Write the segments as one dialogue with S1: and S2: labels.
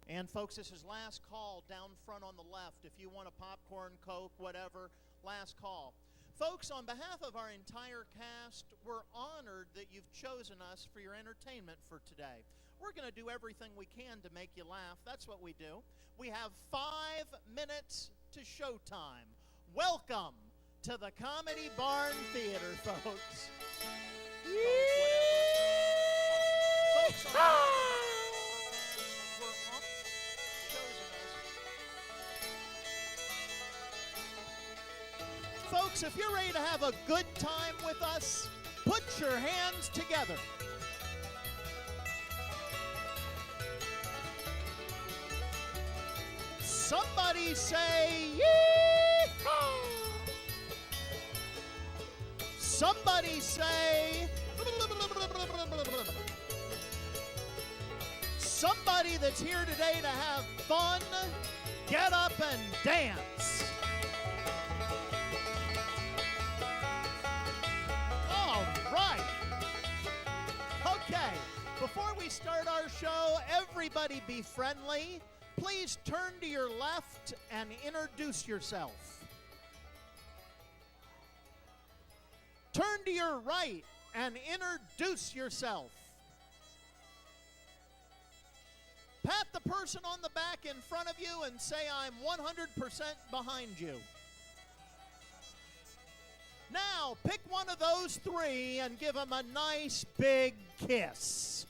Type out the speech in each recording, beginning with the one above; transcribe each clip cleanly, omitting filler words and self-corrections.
S1: And folks, this is last call down front on the left. If you want a popcorn, Coke, whatever, last call. Folks, on behalf of our entire cast, we're honored that you've chosen us for your entertainment for today. We're going to do everything we can to make you laugh. That's what we do. We have 5 minutes to showtime. Welcome to the Comedy Barn Theater, folks. Folks, Folks, if you're ready to have a good time with us, put your hands together. Somebody say, yee-haw! Somebody say, somebody that's here today to have fun, get up and dance. Before we start our show, everybody be friendly. Please turn to your left and introduce yourself. Turn to your right and introduce yourself. Pat the person on the back in front of you and say, I'm 100% behind you. Now, pick one of those 3 and give them a nice big kiss.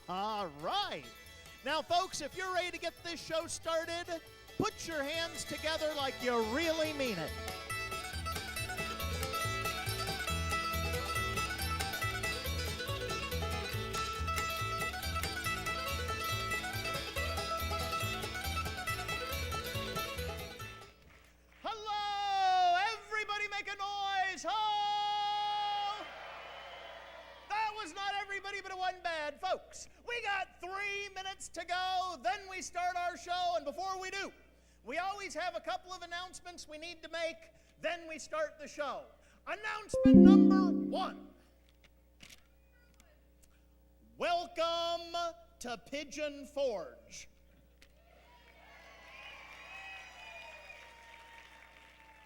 S1: All right. Now, folks, if you're ready to get this show started, put your hands together like you really mean it. Hello, everybody make a noise. Oh! That was not everybody, but it wasn't bad. Folks, we got 3 minutes to go, then we start our show, and before we do, we always have a couple of announcements we need to make, then we start the show. Announcement number 1. Welcome to Pigeon Forge.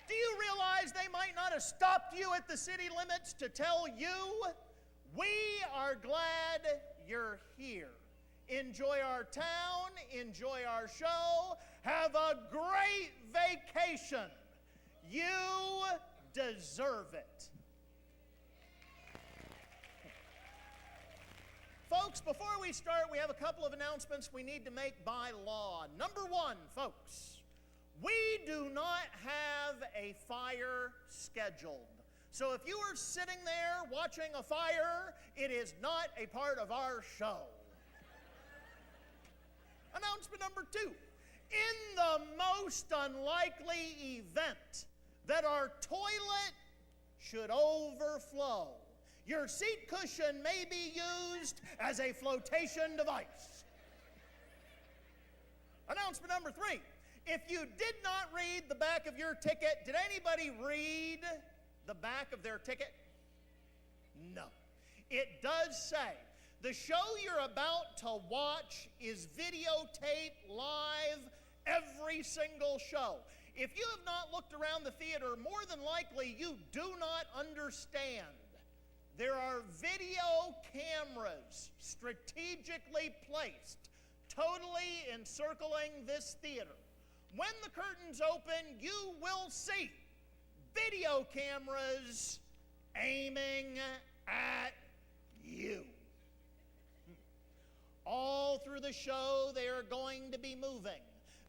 S1: Do you realize they might not have stopped you at the city limits to tell you, we are glad you're here. Enjoy our town, enjoy our show, have a great vacation. You deserve it. Folks, before we start, we have a couple of announcements we need to make by law. Number 1, folks, we do not have a fire scheduled. So if you are sitting there watching a fire, it is not a part of our show. Announcement number 2. In the most unlikely event that our toilet should overflow, your seat cushion may be used as a flotation device. Announcement number 3. If you did not read the back of your ticket, did anybody read the back of their ticket? No. It does say, the show you're about to watch is videotaped live, every single show. If you have not looked around the theater, more than likely you do not understand there are video cameras strategically placed, totally encircling this theater. When the curtains open, you will see video cameras aiming at you. All through the show, they are going to be moving.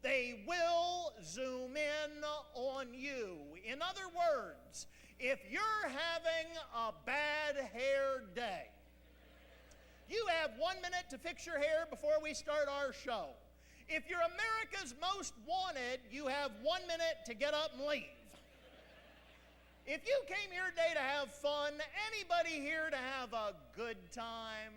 S1: They will zoom in on you. In other words, if you're having a bad hair day, you have 1 minute to fix your hair before we start our show. If you're America's Most Wanted, you have 1 minute to get up and leave. If you came here today to have fun, anybody here to have a good time?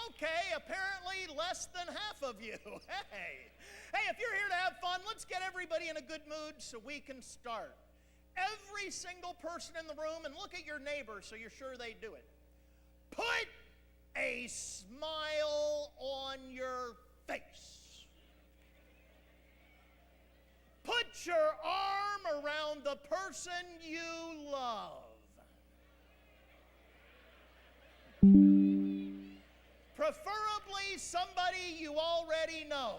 S1: Okay, apparently less than half of you. Hey, if you're here to have fun, let's get everybody in a good mood so we can start. Every single person in the room, and look at your neighbor so you're sure they do it. Put a smile on your face. Put your arm around the person you love. Preferably somebody you already know.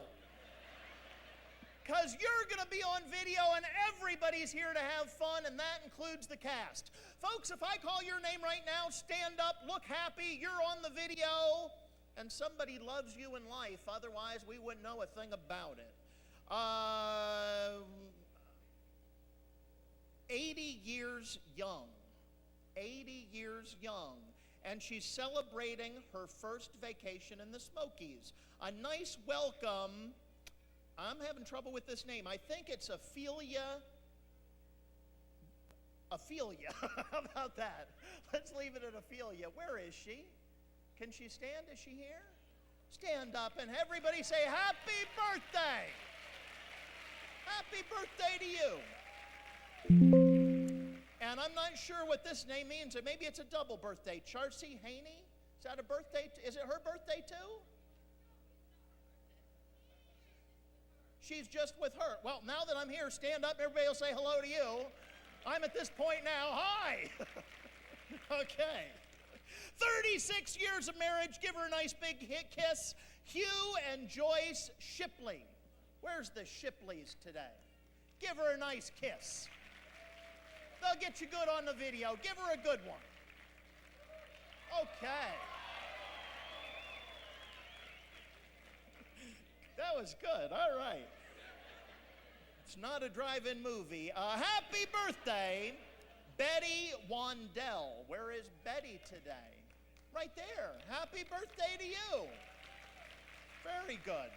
S1: Because you're going to be on video and everybody's here to have fun, and that includes the cast. Folks, if I call your name right now, stand up, look happy, you're on the video, and somebody loves you in life. Otherwise, we wouldn't know a thing about it. 80 years young. 80 years young. And she's celebrating her first vacation in the Smokies. A nice welcome. I'm having trouble with this name. I think it's Ophelia. How about that? Let's leave it at Ophelia. Where is she? Can she stand? Is she here? Stand up and everybody say, happy birthday! Happy birthday to you. And I'm not sure what this name means. Or maybe it's a double birthday. Charcy Haney? Is that a birthday? Is it her birthday too? She's just with her. Well, now that I'm here, stand up. Everybody will say hello to you. I'm at this point now. Hi. Okay. 36 years of marriage. Give her a nice big kiss. Hugh and Joyce Shipley. Where's the Shipleys today? Give her a nice kiss. They'll get you good on the video. Give her a good one. Okay. That was good. All right. It's not a drive-in movie. Happy birthday, Betty Wandell. Where is Betty today? Right there. Happy birthday to you. Very good.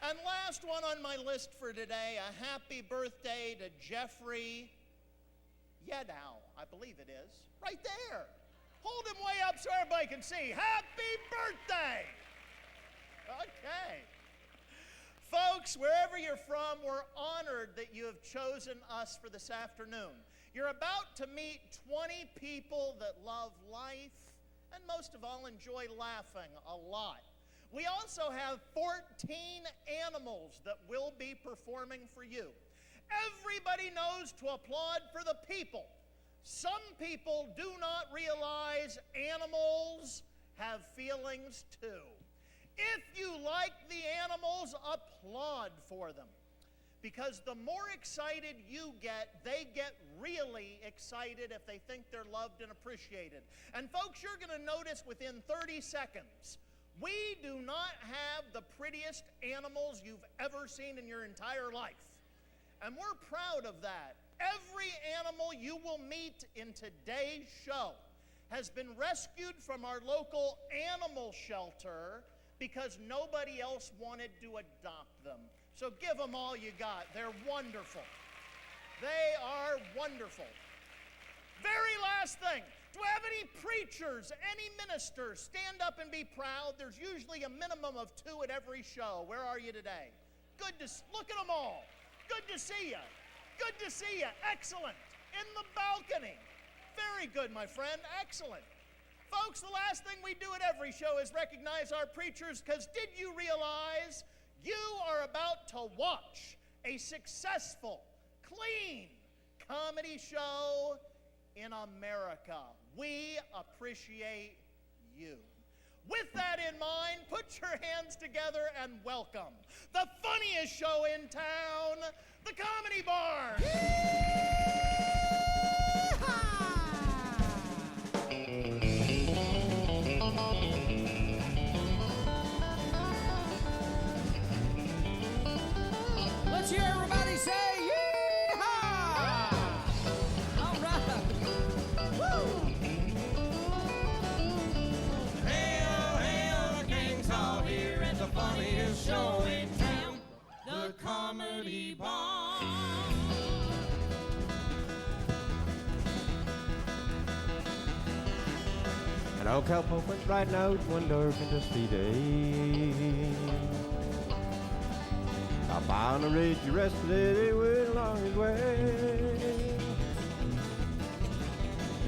S1: And last one on my list for today, a happy birthday to Jeffrey Yedow, I believe it is. Right there. Hold him way up so everybody can see. Happy birthday! Okay. Folks, wherever you're from, we're honored that you have chosen us for this afternoon. You're about to meet 20 people that love life and most of all enjoy laughing a lot. We also have 14 animals that will be performing for you. Everybody knows to applaud for the people. Some people do not realize animals have feelings too. If you like the animals, applaud for them. Because the more excited you get, they get really excited if they think they're loved and appreciated. And folks, you're going to notice within 30 seconds, we do not have the prettiest animals you've ever seen in your entire life. And we're proud of that. Every animal you will meet in today's show has been rescued from our local animal shelter because nobody else wanted to adopt them. So give them all you got. They're wonderful. They are wonderful. Very last thing. Do we have any preachers, any ministers? Stand up and be proud. There's usually a minimum of 2 at every show. Where are you today? Good to look at them all. Good to see you. Good to see you. Excellent. In the balcony. Very good, my friend. Excellent. Folks, the last thing we do at every show is recognize our preachers, because did you realize you are about to watch a successful, clean, comedy show in America. We appreciate you. With that in mind, put your hands together and welcome the funniest show in town, the Comedy Barn.
S2: Let's hear everybody say yeehaw! All right. Woo! Hail, hail, the gang's all here at the funniest show in town, the Comedy Barn.
S3: An old cowpoke went riding out one dark and dusty day. Up on the ridge he rested, he went along his way.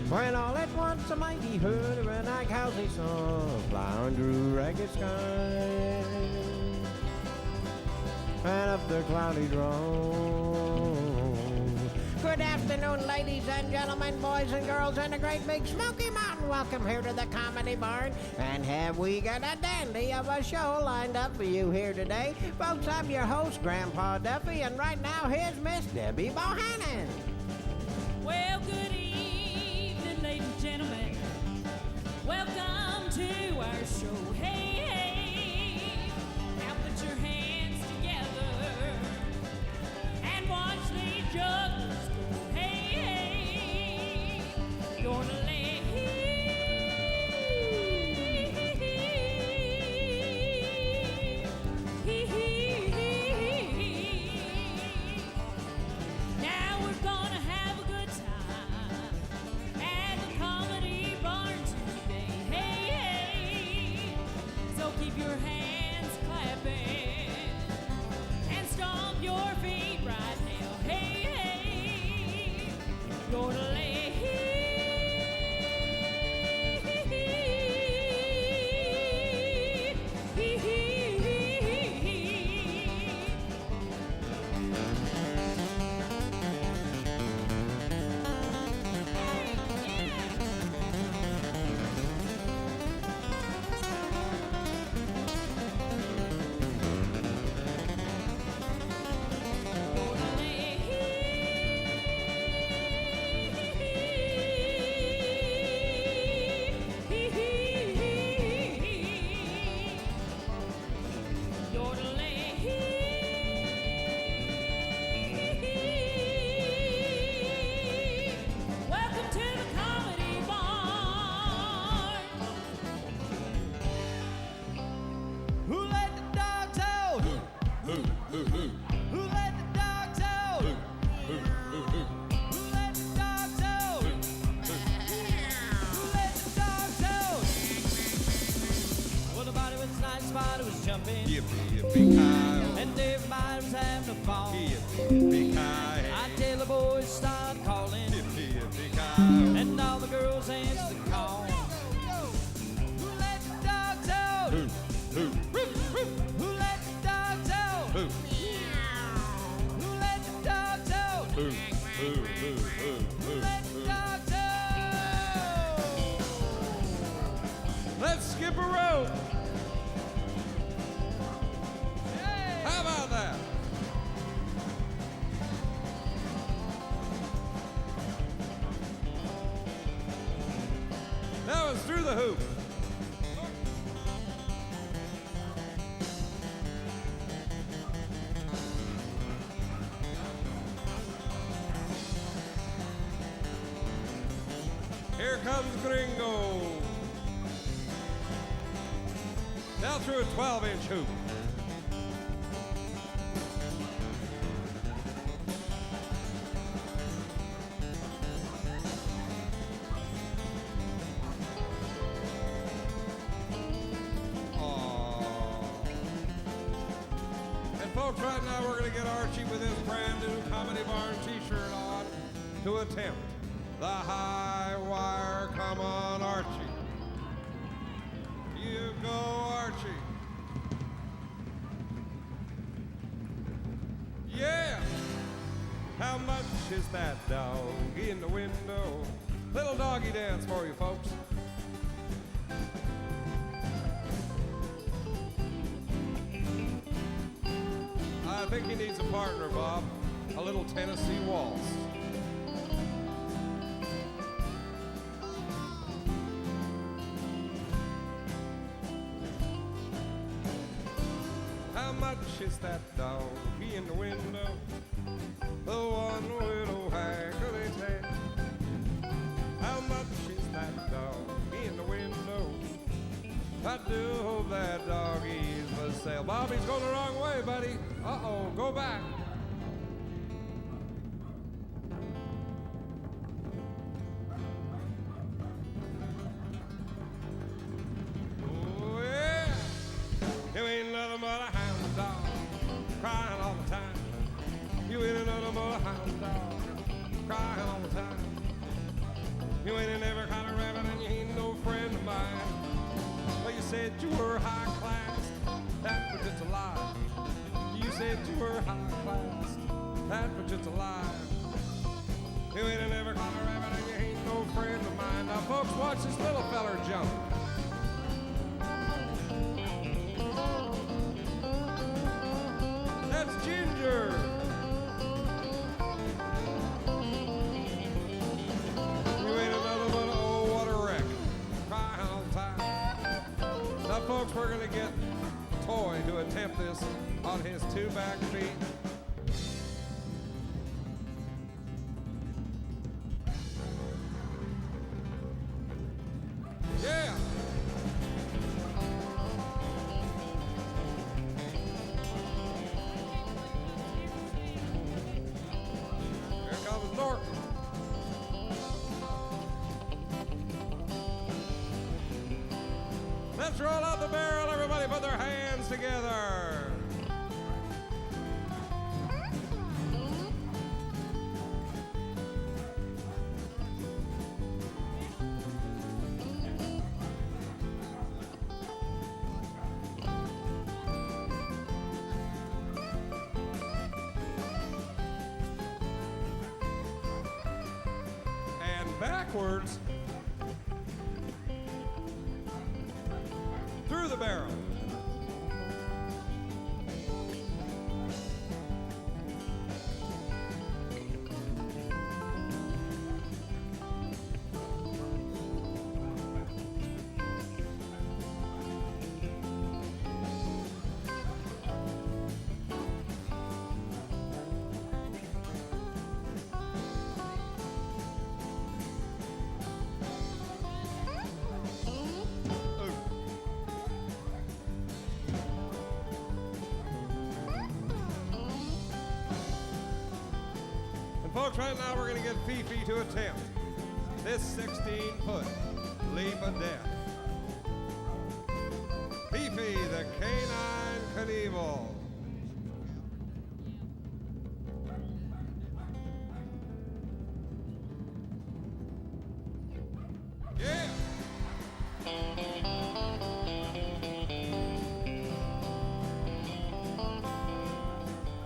S3: When all at once a mighty herd of red-eyed cows he saw flying through ragged sky, and up their cloudy drone. Good afternoon, ladies and gentlemen, boys and girls, and the great big Smoky Mountain. Welcome here to the Comedy Barn. And have we got a dandy of a show lined up for you here today? Folks, I'm your host, Grandpa Duffy, and right now here's Miss Debbie Bohannon.
S4: Well, good evening, ladies and gentlemen. Welcome to our show. Hey, hey. Now put your hands together and watch these jugglers go. Hey, hey. Gonna lay now we're gonna have a good time at the Comedy Barn today. Hey, hey. So keep your hands clapping and stomp your feet right now. Hey, hey. Gonna lay welcome to the Comedy Barn.
S2: Who let the dogs out? Who let the dogs out? Who let the dogs out? Who let the dogs out? Well, the body was nice, body was jumping,
S5: Yippee, yippee-ki-yo.
S2: and everybody was having a ball.
S5: Yippee, yippee-ki-yo.
S2: I tell the boys start calling,
S5: Yippee, yippee-ki-yo.
S2: and all the girls answer the call. Who let the dogs out?
S5: Who?
S2: Who let the dogs out?
S5: Who?
S2: Who let the dogs out?
S5: Who?
S2: Who let the dogs out?
S5: Let's skip a rope. How about that? Now it's through the hoop. Here comes Gringo. Now through a 12-inch hoop. And folks, right now we're going to get Archie with his brand new Comedy Barn t-shirt on to attempt the high wire. Come on, Archie. You go, Archie. Yeah. How much is that doggy in the window? Little doggy dance for you folks. I think he needs a partner, Bob. A little Tennessee waltz. How much is that doggy in the window? The one with a haggly tail. How much is that doggy in the window? I do hope that doggy's for sale. Bobby's going the wrong way, buddy. Uh-oh, go back. Oh, yeah. You ain't nothing but a hound dog, crying all the time. You ain't nothing but a hound dog, crying all the time. You ain't never kind of rabbit and you ain't no friend of mine. Well, you said you were high class, that was just a lie. You said you were high class, that was just a lie. You ain't never caught a rabbit and you ain't no friend of mine. Now, folks, watch this little feller jump. That's Ginger. You ain't another one, oh, what a wreck. Crying all the time. Now, folks, we're going to get Toy to attempt this on his two back feet. Yeah! Here comes Norton. Let's roll out the barrel. Everybody put their hands together. And backwards through the barrel. Folks, right now we're going to get Fifi to attempt this 16-foot leap of death. Fifi, the canine Knievel. Yeah!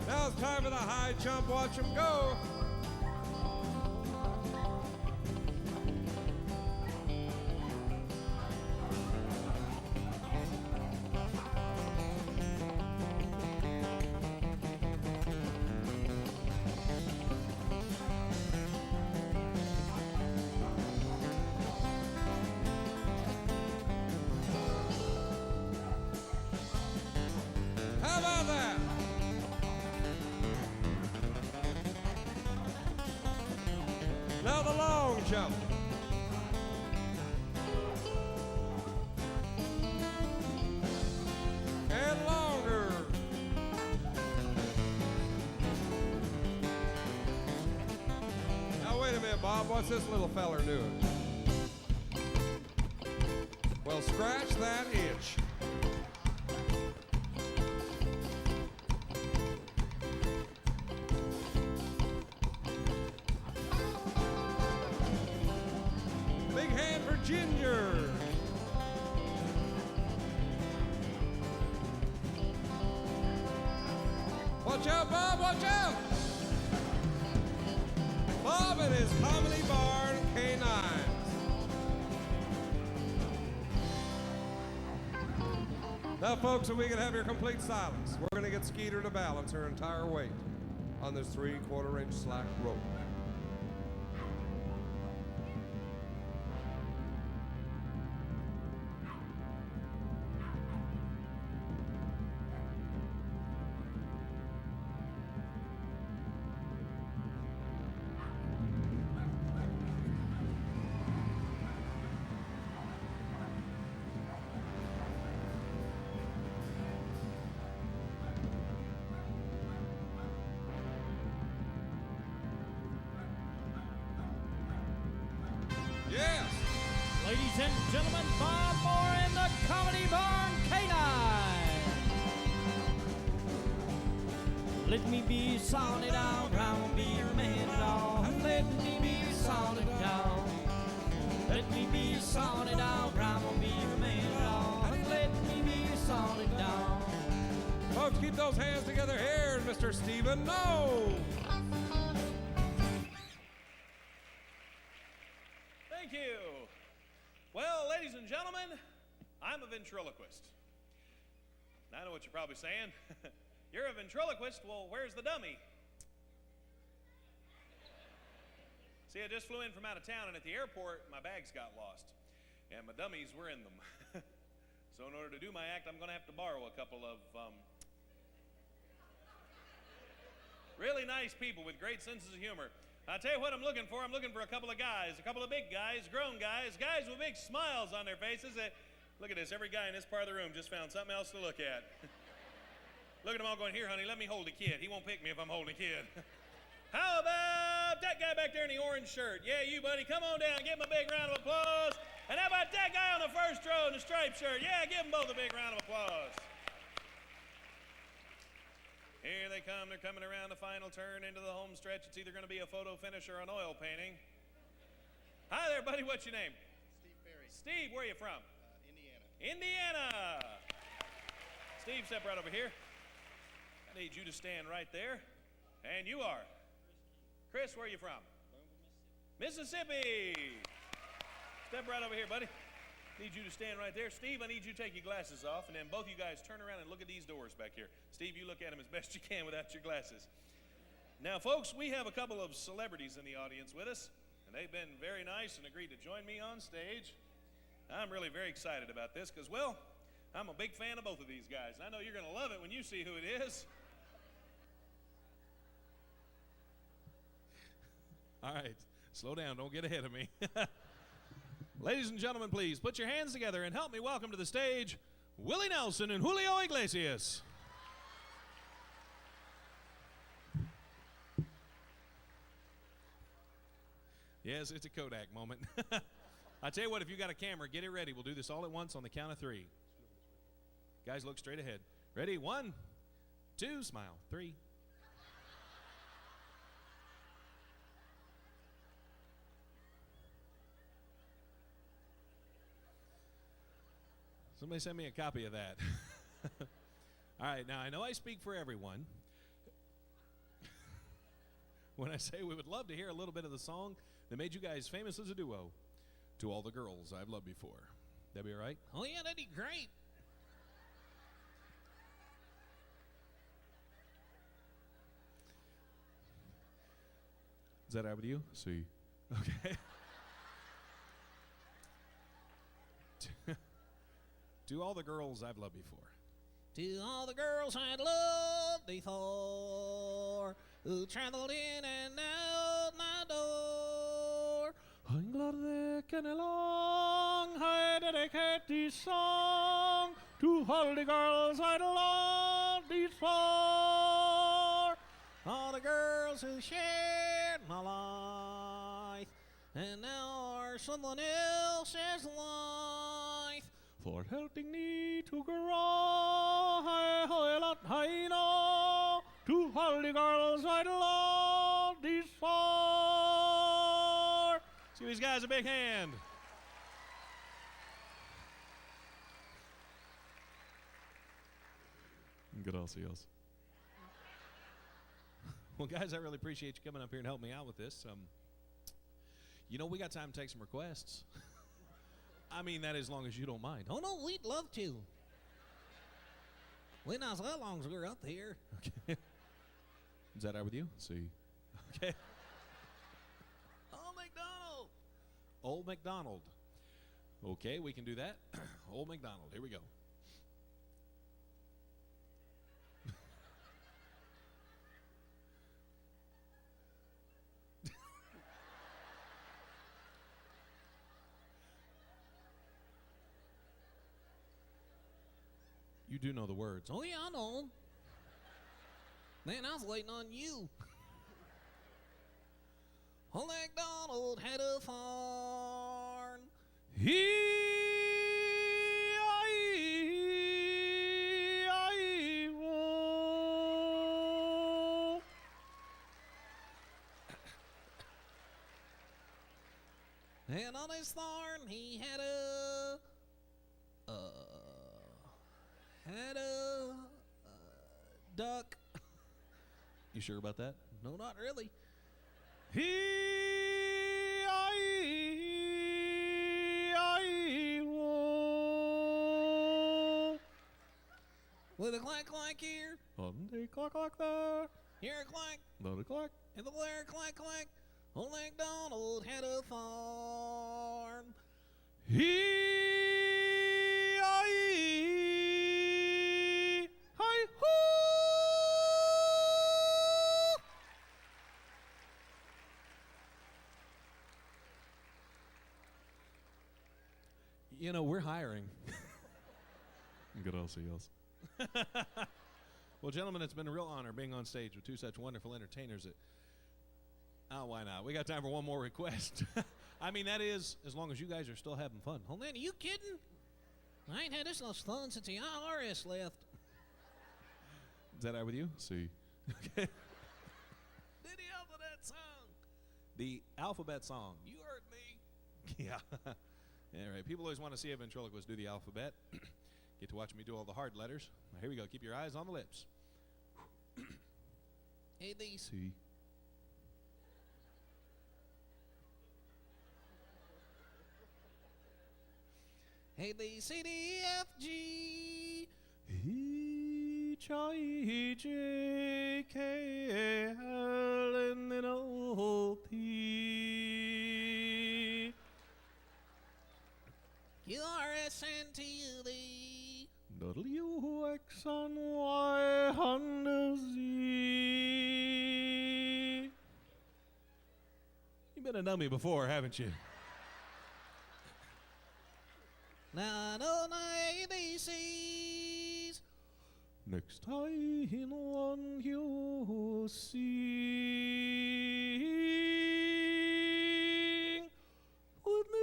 S5: Now it's time for the high jump. Watch him go. How about that? Now the long jump. And longer. Now wait a minute, Bob. What's this little feller doing? Well, scratch that itch. Big hand for Ginger. Watch out, Bob, watch out. Bob and his Comedy Barn K9s. Now, folks, if we can have your complete silence, we're going to get Skeeter to balance her entire weight on this 3/4-inch slack rope. Yes!
S2: Ladies and gentlemen, Bob Moore and the Comedy Barn K9. Let me be solid all round, be your man at all. Let me be solid down. Let me be solid all round, be your man at all. Let me be solid down.
S5: Folks, keep those hands together here, Mr. Stephen. No!
S6: Thank you. Well, ladies and gentlemen, I'm a ventriloquist. I know what you're probably saying. You're a ventriloquist? Well, where's the dummy? See, I just flew in from out of town, and at the airport, my bags got lost. And my dummies were in them. So in order to do my act, I'm going to have to borrow a couple of really nice people with great senses of humor. I'll tell you what I'm looking for. I'm looking for a couple of guys, a couple of big guys, grown guys, guys with big smiles on their faces. Look at this. Every guy in this part of the room just found something else to look at. Look at them all going, here, honey, let me hold a kid. He won't pick me if I'm holding a kid. How about that guy back there in the orange shirt? Yeah, you, buddy. Come on down. Give him a big round of applause. And how about that guy on the first row in the striped shirt? Yeah, give them both a big round of applause. Here they come. They're coming around the final turn into the home stretch. It's either going to be a photo finish or an oil painting. Hi there, buddy. What's your name?
S7: Steve Perry,
S6: Steve, where are you from?
S7: Indiana.
S6: Indiana. Steve, step right over here. I need you to stand right there. And you are? Chris, where are you from? Mississippi. Step right over here, buddy. Need you to stand right there. Steve, I need you to take your glasses off, and then both you guys turn around and look at these doors back here. Steve, you look at them as best you can without your glasses. Now, folks, we have a couple of celebrities in the audience with us, and they've been very nice and agreed to join me on stage. I'm really very excited about this because, well, I'm a big fan of both of these guys, and I know you're going to love it when you see who it is. All right, slow down. Don't get ahead of me. Ladies and gentlemen, please put your hands together and help me welcome to the stage Willie Nelson and Julio Iglesias. Yes, it's a Kodak moment. I tell you what, if you got a camera, get it ready. We'll do this all at once on the count of 3. Guys, look straight ahead. Ready? 1, 2, smile. 3. Somebody send me a copy of that. All right, now I know I speak for everyone when I say we would love to hear a little bit of the song that made you guys famous as a duo, To All the Girls I've Loved Before. That'd be all right? Oh, yeah, that'd be great. Is that all right with you? See. Okay. To all the girls I've loved before. To all the girls I'd loved before, who traveled in and out my door, I'm glad they came along. I dedicate this song to all the girls I'd loved before. All the girls who shared my life and now are someone else's life. For helping me to grow, I know to all the girls I'd love before. Let's give these guys a big hand. Gracias. Well, guys, I really appreciate you coming up here and helping me out with this.
S8: You know, we got time to take some requests. I mean, that as long as you don't mind.
S3: Oh, no, we'd love to. We know how long we're up here.
S8: Okay. Is that all right with you? See. Okay.
S3: Old MacDonald.
S8: Old MacDonald. Okay, we can do that. Old MacDonald. Here we go. You do know the words.
S3: Oh, yeah, I know. Man, I was waiting on you. Old MacDonald had a farm.
S8: E-I-E-I-O.
S3: And on his farm, he had a duck.
S8: You sure about that?
S3: No, not really.
S8: E-I-E-I-O.
S3: With a clank clank here,
S8: Sunday clock like that.
S3: here a clank,
S8: Another clock.
S3: and the there clank clank. Old MacDonald had a farm.
S8: E-I-E-I-O. You know, we're hiring. Good old seals. Well, gentlemen, it's been a real honor being on stage with two such wonderful entertainers. Why not? We got time for one more request. I mean, that is, as long as you guys are still having fun.
S3: Oh man, are you kidding? I ain't had this much fun since the IRS left.
S8: Is that all right with you? See. Okay.
S3: Did the alphabet song?
S8: The alphabet song.
S3: You heard me.
S8: Yeah. All right. People always want to see a ventriloquist do the alphabet. Get to watch me do all the hard letters. Now, here we go. Keep your eyes on the lips.
S3: A, B, C.
S8: C.
S3: A, B, C, D, F, G.
S8: H, I, J, K, L, N, N, O, P.
S3: Q, R, S, N, T, U, V.
S8: W, X, and Y, and Z. You've been a dummy before, haven't you?
S3: Now, no, A, B, C's.
S8: Next time one you sing with me.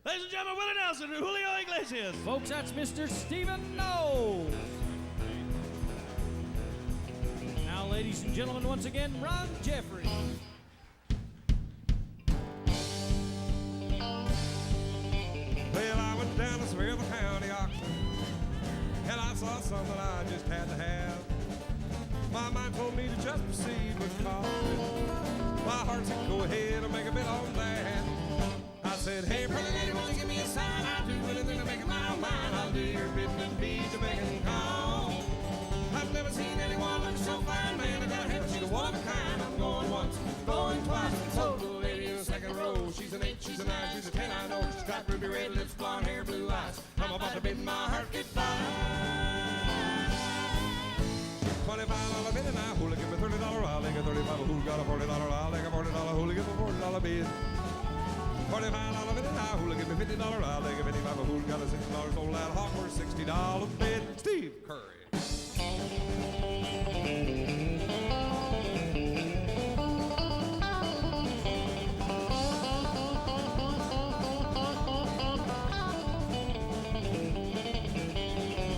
S8: Ladies and gentlemen, Willie Nelson and Julio Iglesias.
S2: Folks, that's Mr. Stephen No. Now, ladies and gentlemen, once again, Ron Jeffrey.
S5: Well, I went down to Smith County auction, and I saw something I just had to have. My mind told me to just proceed with caution. My heart said, go ahead and make a bid on that. I said, hey, brother, anyone give me a sign? I'll do anything to make it my own mind. I'll do your bidding and be to make it call. I've never seen anyone look so fine, man. I got heaven, she's a one of a kind. I'm going once, going twice, and so the lady in the second row. She's an 8, she's a 9, she's a 10, I know. She's got ruby red lips, blonde hair, blue eyes. I'm about to bid my heart goodbye. $25 bid and I hooligan with $30 I'll take a $35 who got a $40 I'll take a $40 hooligan with $40 bid. $45 bid and I hooligan with $50 I'll take a $55 who got a $60 old lad hawk for $60 bid. Steve Curry.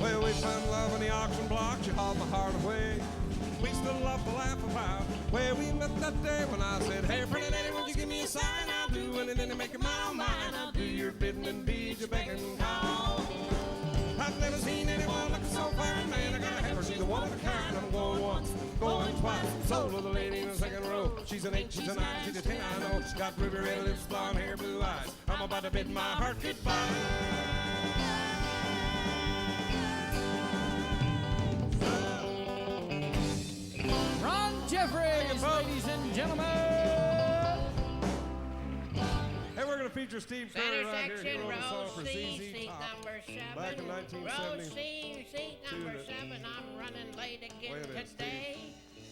S5: Well, we found love in the auction block. She hauled my heart away. we still love to laugh about where we met that day when I said, hey, pretty lady, won't you give me a sign? I'll do anything to make your mind mine. I'll do your bidding and be your beck and call. I've never seen anyone look so fine, man. I gotta have her, she's a one of a kind. I'm going once, going twice. Soul of the lady in the second row. She's an 8, she's a 9, she's a 10, I know. Got ruby red lips, blonde hair, blue eyes. I'm about to bid my heart goodbye.
S2: Ron Jeffries, ladies and gentlemen.
S5: Hey, we're gonna feature Steve Curry right here. He
S3: Intersection,
S5: wrote a song
S3: row
S5: for
S3: C,
S5: ZZ
S3: seat
S5: Top.
S3: number 7.
S5: Back in
S3: Row
S5: 1970.
S3: C, seat number
S5: Tune it.
S3: 7. I'm running late again
S5: Wait a minute,
S3: today.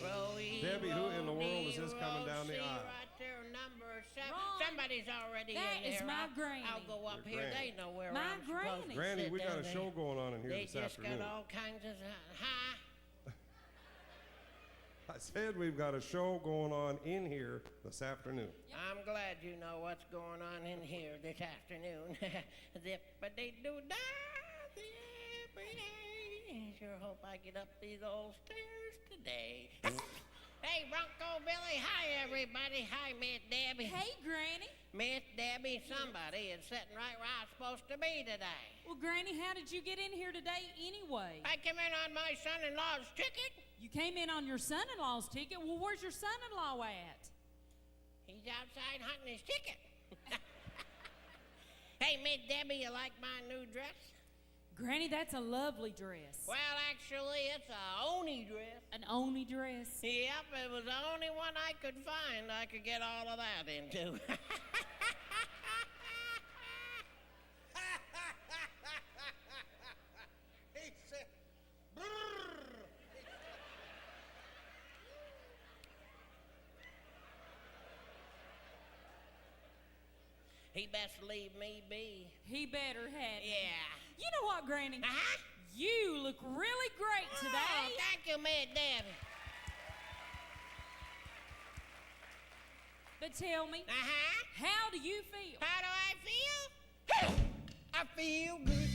S3: Row E,
S5: Debbie, who in the
S3: row
S5: world
S3: D,
S5: is this coming
S3: row
S5: down the
S3: C,
S5: aisle?
S3: Right there, number 7.
S4: Ron,
S3: Somebody's already
S4: that
S3: in
S4: is
S3: there.
S4: my
S3: I'll-
S4: granny.
S3: I'll go up
S5: Your
S3: here.
S5: granny.
S3: They know where
S4: My
S3: I'm supposed
S4: granny.
S3: to
S5: Granny,
S3: sit
S5: we got
S3: down
S5: a
S3: there.
S5: show going on in here
S3: They
S5: this
S3: just
S5: afternoon.
S3: got all kinds of... Hi.
S5: I said we've got a show going on in here this afternoon.
S3: I'm glad you know what's going on in here this afternoon. Zippity-doo-dah, zippity. Sure hope I get up these old stairs today. Hey, Bronco Billy. Hi, everybody. Hi, Miss Debbie.
S4: Hey, Granny.
S3: Miss Debbie, somebody is sitting right where I'm supposed to be today.
S4: Well, Granny, how did you get in here today anyway?
S3: I came in on my son-in-law's ticket.
S4: You came in on your son-in-law's ticket. Well, where's your son-in-law at?
S3: He's outside hunting his ticket. Hey, Miss Debbie, you like my new dress?
S4: Granny, that's a lovely dress.
S3: Well, actually, it's a Oni dress.
S4: An Oni dress.
S3: Yep, it was the only one I could find I could get all of that into. He said, "Brrr." He best leave me be.
S4: He better have.
S3: Yeah.
S4: You know what, Granny?
S3: Uh-huh.
S4: You look really great
S3: Oh,
S4: today.
S3: thank you, Miss Debbie.
S4: But tell me,
S3: Uh-huh.
S4: how do you feel?
S3: How do I feel? I feel good.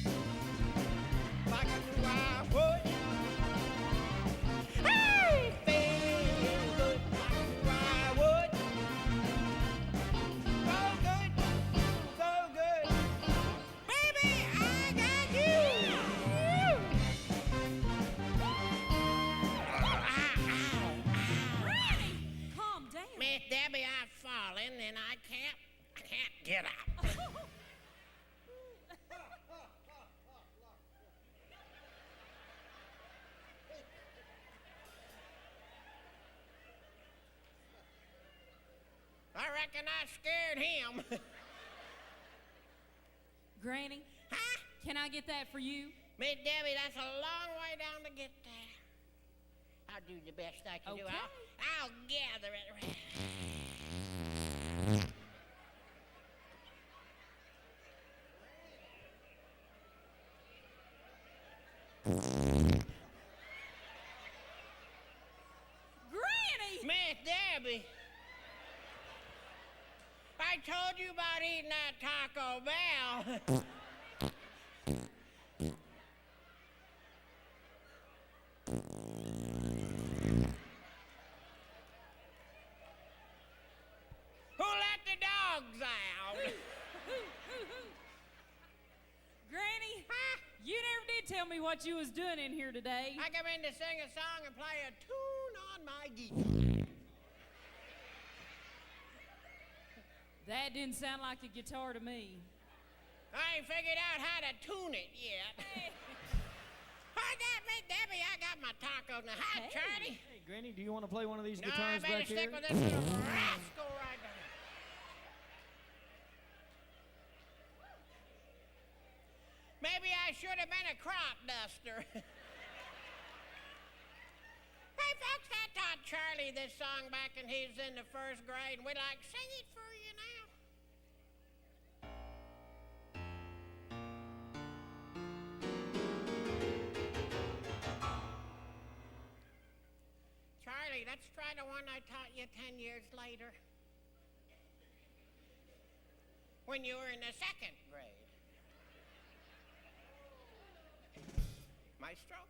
S3: Like I knew I would. Hey! Feel good. Like I knew I would. So good. So good. Baby, I got you.
S4: Granny, calm down.
S3: Miss Debbie, I've fallen and I can't get up. I reckon I scared him.
S4: Granny,
S3: Huh?
S4: can I get that for you?
S3: Miss Debbie, that's a long way down to get there. I'll do the best I can do.
S4: Okay.
S3: I'll gather it.
S4: Granny!
S3: Miss Debbie, I told you about eating that Taco Bell. Who let the dogs out?
S4: Granny,
S3: Huh?
S4: you never did tell me what you was doing in here today.
S3: I come in to sing a song and play a tune on my guitar.
S4: That didn't sound like a guitar to me.
S3: I ain't figured out how to tune it yet. I got Miss Debbie. I got my tacos. Now, hi,
S4: Hey.
S3: Charlie.
S2: Hey, Granny, do you want to play one of these
S3: No, I
S2: guitars
S3: better
S2: back
S3: stick
S2: here?
S3: with this little rascal right there. Maybe I should have been a crop duster. Hey, folks, I taught Charlie this song back when he was in the first grade, and we'd like to sing it for you now. Charlie, let's try the one I taught you 10 years later. When you were in the second grade. Maestro?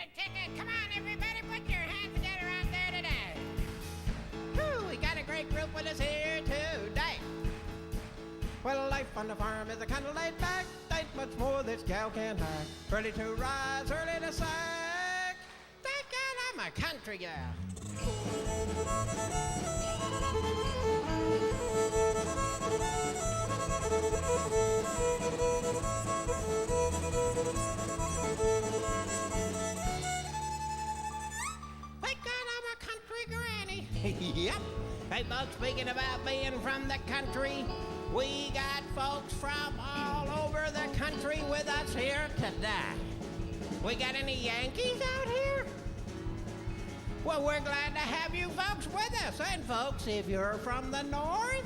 S3: a ticket. Come on, everybody, put your hands together out there today. Whew, we got a great group with us here today. Well, life on the farm is a kind of laid back. Ain't much more this gal can hack. Early to rise, early to sack. Thank God I'm a country gal. Thank God I'm a country granny. Yep. Hey, folks, speaking about being from the country, we got folks from all over the country with us here today. We got any Yankees out here? Well, we're glad to have you folks with us. And folks, if you're from the north,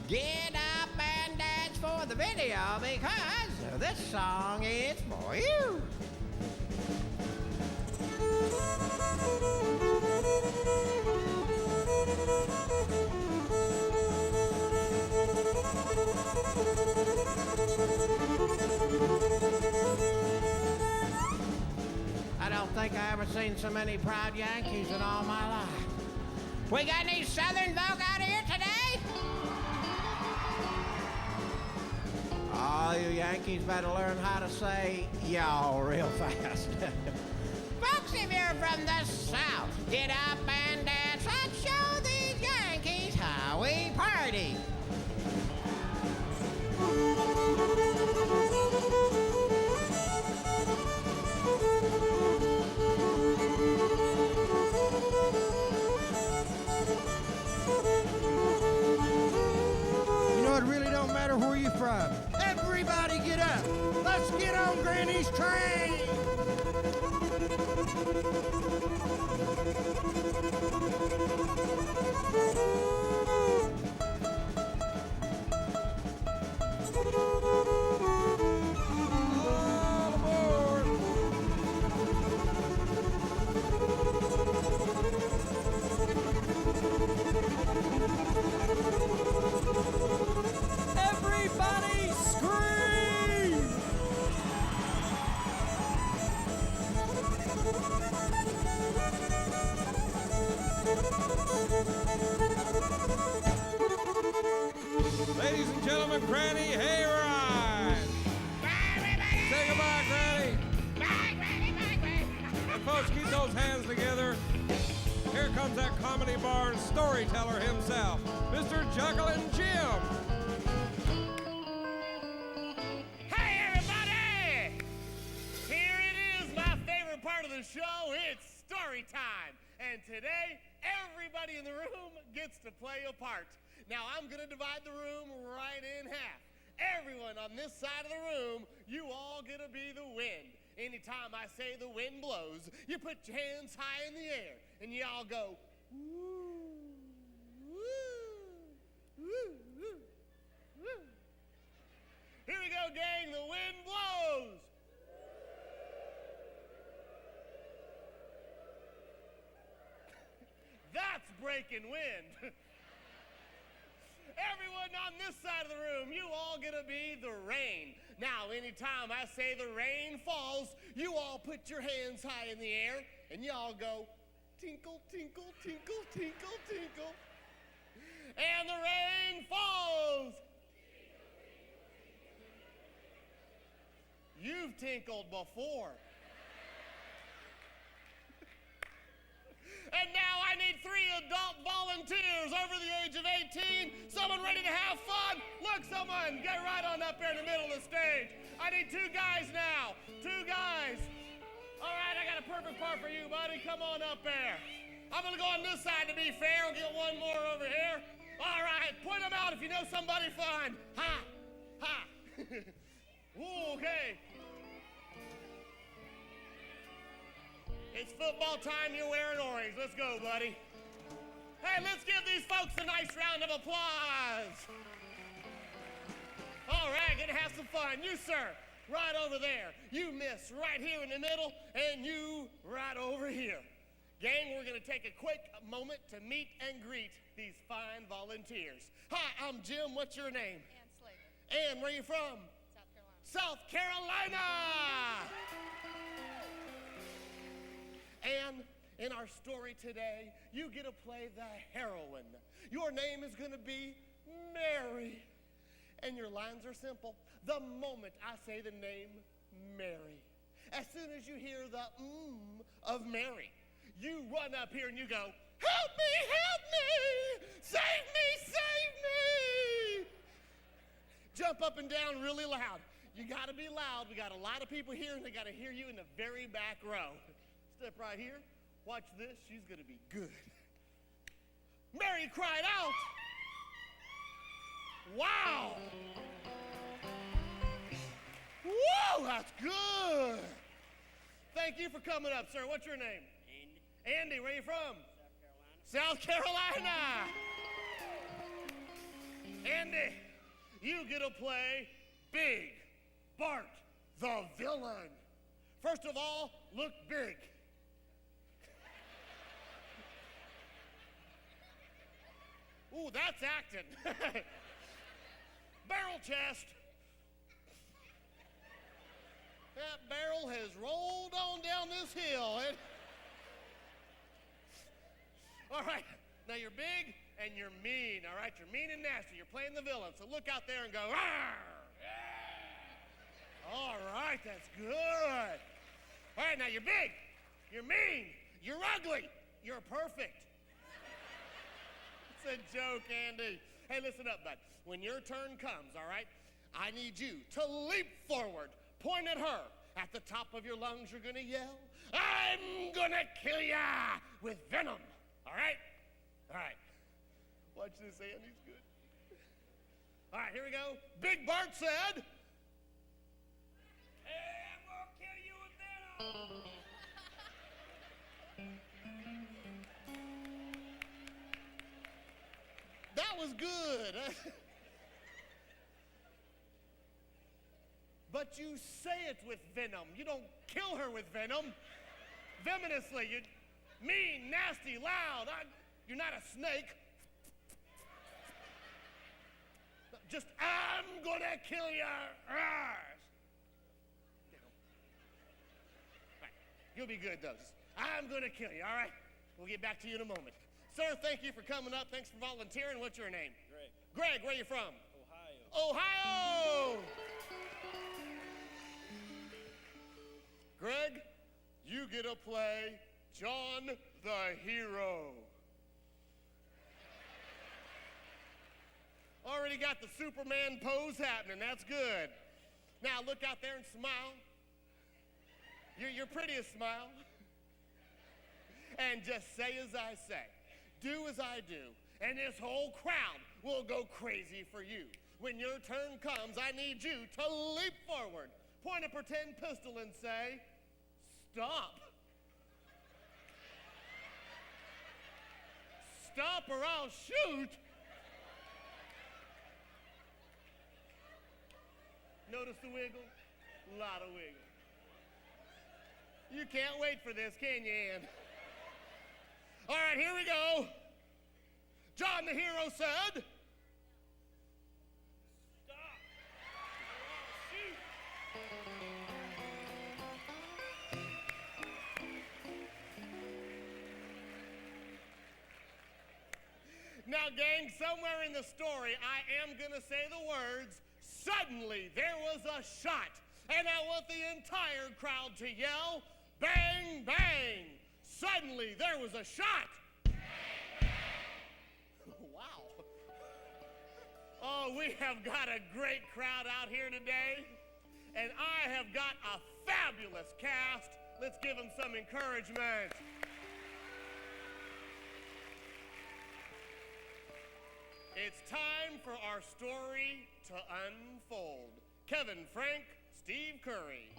S3: get up and dance for the video because this song is for you. I don't think I ever seen so many proud Yankees in all my life. We got any Southern folk out here today? Oh, you Yankees better learn how to say y'all real fast. Folks, if you're from the South, get up and dance. Let's show these Yankees how we party.
S2: You know, it really don't matter where you're from. Everybody get up. Let's get on Granny's train. All aboard. Everybody scream!
S5: Ladies and gentlemen, Granny hayride.
S3: Bye, everybody!
S5: Say goodbye, Granny.
S3: Bye, Granny, bye, Granny.
S5: And folks, keep those hands together. Here comes that comedy barn storyteller himself, Mr. Jugglin' Jim.
S7: Hey, everybody! Here it is, my favorite part of the show. It's story time. And today, everybody in the room gets to play a part. Now, I'm going to divide the room right in half. Everyone on this side of the room, you all get to be the wind. Anytime I say the wind blows, you put your hands high in the air, and you all go, woo, woo, woo, woo, woo. Here we go, gang. The wind blows. That's breaking wind. Everyone on this side of the room, you all get to be the rain. Now, anytime I say the rain falls, you all put your hands high in the air, and you all go, tinkle, tinkle, tinkle, tinkle, tinkle. And the rain falls. You've tinkled before. And now I need 3 adult volunteers over the age of 18. Someone ready to have fun? Look, someone, get right on up there in the middle of the stage. I need 2 guys now. 2 guys. All right, I got a perfect part for you, buddy. Come on up there. I'm going to go on this side to be fair. I'll get one more over here. All right, point them out if you know somebody fun. Ha, ha. Ooh, okay. It's football time, you're wearing orange. Let's go, buddy. Hey, let's give these folks a nice round of applause. All right, gonna have some fun. You, sir, right over there. You, miss, right here in the middle. And you, right over here. Gang, we're gonna take a quick moment to meet and greet these fine volunteers. Hi, I'm Jim. What's your name?
S9: Ann Slater,
S7: Ann, where are you from?
S9: South Carolina.
S7: South Carolina! in our story today, you get to play the heroine. Your name is going to be Mary. And your lines are simple. The moment I say the name Mary, as soon as you hear the of Mary, you run up here and you go, help me, help me, save me, save me. Jump up and down really loud. You got to be loud. We got a lot of people here and they got to hear you in the very back row. Step right here. Watch this. She's going to be good. Mary cried out. Wow. Whoa, that's good. Thank you for coming up, sir. What's your name? Andy. Andy, where are you from? South Carolina. Andy, you get to play Big Bart, the villain. First of all, look big. Ooh, that's acting. Barrel chest. That barrel has rolled on down this hill. All right, now you're big and you're mean, all right? You're mean and nasty. You're playing the villain, so look out there and go, "Arr!" All right, that's good. All right, now you're big, you're mean, you're ugly, you're perfect. It's a joke, Andy. Hey, listen up, bud. When your turn comes, all right, I need you to leap forward, point at her. At the top of your lungs, you're gonna yell, I'm gonna kill ya with venom, all right? All right. Watch this, Andy's good. All right, here we go. Big Bart said, hey, I'm gonna kill you with venom. That was good. But you say it with venom. You don't kill her with venom. Venomously. You mean, nasty, loud. You're not a snake. Just, I'm gonna kill your ass. Right. You'll be good, though. Just, I'm gonna kill you, all right? We'll get back to you in a moment. Sir, thank you for coming up. Thanks for volunteering. What's your name?
S6: Greg.
S7: Greg, where are you from?
S6: Ohio.
S7: Ohio! Greg, you get to play John the Hero. Already got the Superman pose happening. That's good. Now look out there and smile. Your prettiest smile. And just say as I say. Do as I do. And this whole crowd will go crazy for you. When your turn comes, I need you to leap forward. Point a pretend pistol and say, stop. Stop or I'll shoot. Notice the wiggle? A lot of wiggle. You can't wait for this, can you, Ann? All right, here we go. John the Hero said, now, gang, somewhere in the story, I am going to say the words, suddenly there was a shot. And I want the entire crowd to yell, bang, bang. Suddenly there was a shot. Wow. Oh, we have got a great crowd out here today. And I have got a fabulous cast. Let's give them some encouragement. It's time for our story to unfold. Kevin Frank, Steve Curry.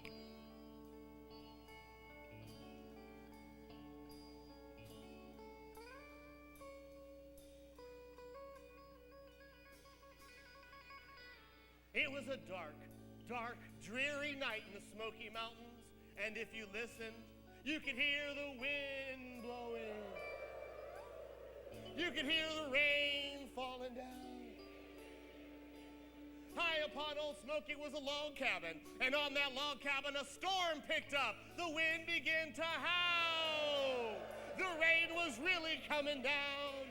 S7: It was a dark, dark, dreary night in the Smoky Mountains, and if you listened, you could hear the wind blowing. You could hear the rain falling down. High upon Old Smoky was a log cabin, and on that log cabin a storm picked up. The wind began to howl. The coming down.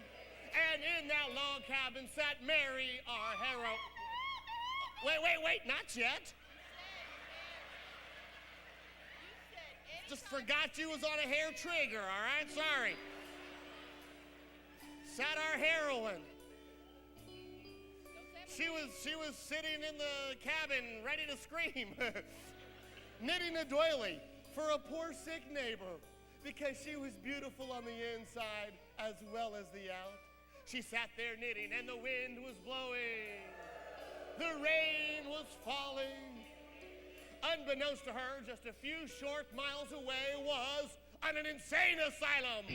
S7: And in that log cabin sat Mary, our hero. Wait, not yet. Just forgot you was on a hair trigger, all right? Sorry. Sat our heroine. She was sitting in the cabin ready to scream, knitting a doily for a poor sick neighbor because she was beautiful on the inside as well as the out. She sat there knitting and the wind was blowing. The rain was falling. Unbeknownst to her, just a few short miles away was an insane asylum.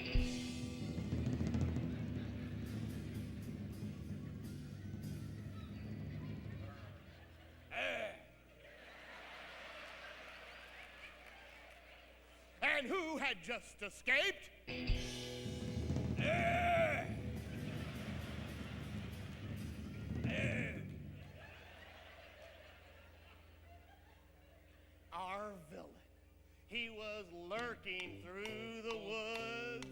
S7: And who had just escaped? Our villain. He was lurking through the woods,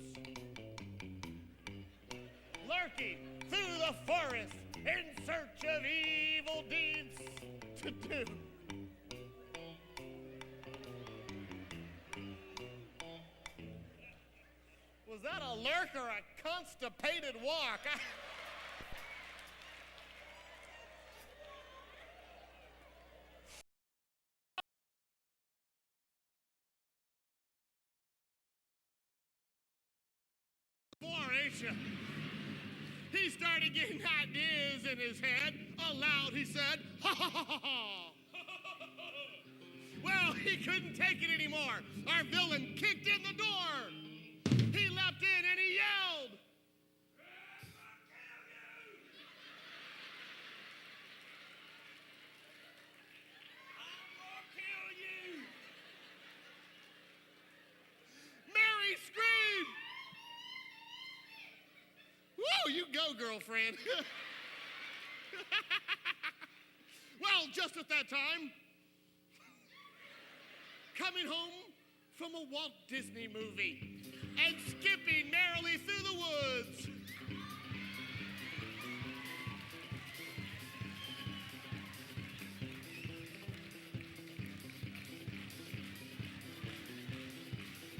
S7: lurking through the forest in search of evil deeds to do. Was that a lurk or a constipated walk? Ain't you? He started getting ideas in his head. Aloud, he said, ha ha ha ha ha. Well, he couldn't take it anymore. Our villain kicked in the door. He leapt in and he yelled, I'm gonna kill you. Mary screamed. Whoa, you go, girlfriend. Well, just at that time, coming home from a Walt Disney movie and skipping merrily through the woods,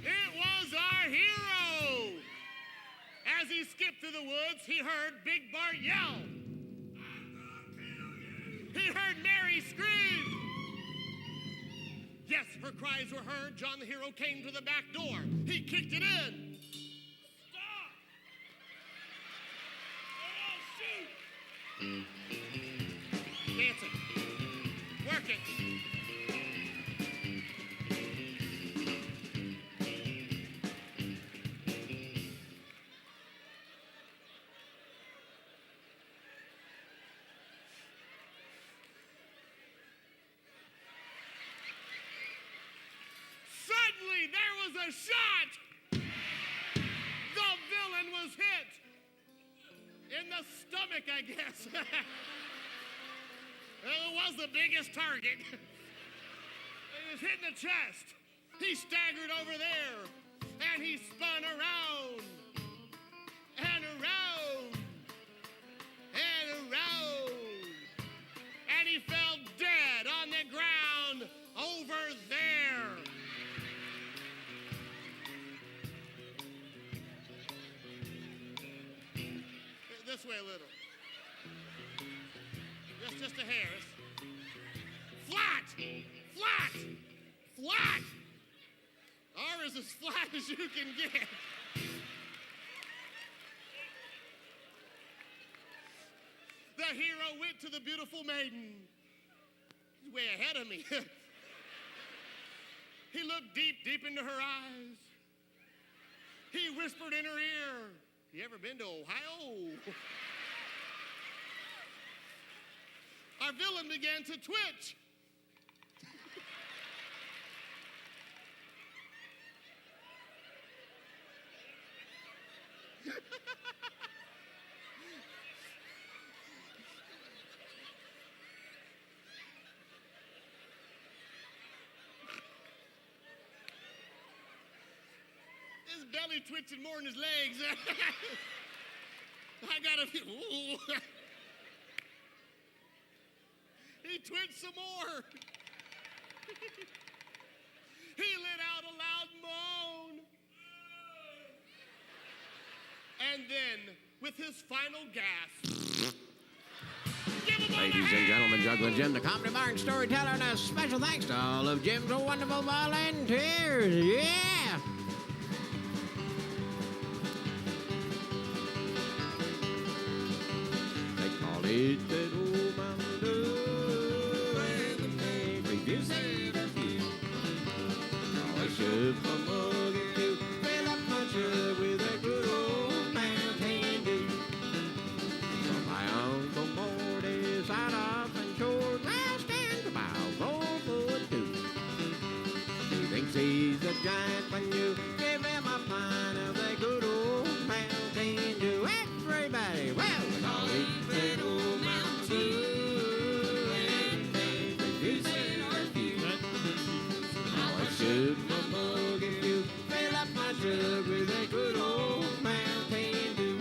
S7: it was our hero. As he skipped through the woods, he heard Big Bart yell. I'm gonna kill you. He heard Mary scream. Yes, her cries were heard. John the hero came to the back door. He kicked it in. Stop! Oh, shoot! Dancing. Working. Suddenly, there was a shot. The villain was hit in the stomach, I guess. It was the biggest target. He was hit in the chest. He staggered over there, and he spun around and around and around, and he fell dead on the ground over there. This way a little. Just a hair. Flat! Flat! Flat! Or is as flat as you can get. The hero went to the beautiful maiden. He's way ahead of me. He looked deep into her eyes. He whispered in her ear, you ever been to Ohio? Our villain began to twitch. His belly twitching more than his legs. I gotta feel. Ooh. He twitched some more. He let out a loud moan. And then, with his final gasp,
S3: Ladies and gentlemen, Juggling Jim, the Comedy Barn storyteller, and a special thanks to all of Jim's wonderful volunteers. Yeah! They call it that old Mountain Dew, and the name reviews it a few. I should come mug and you fill up my jug with that good old Mountain Dew. From my Uncle Morty's out of and short, I stand about 4'2". He thinks he's a giant when you give him a pint of that good old Mountain Dew. Everybody, well, we call it that old Mountain Dew, and they refuse it or few. Now I should my mug if you fill up my jug with that good old Mountain Dew.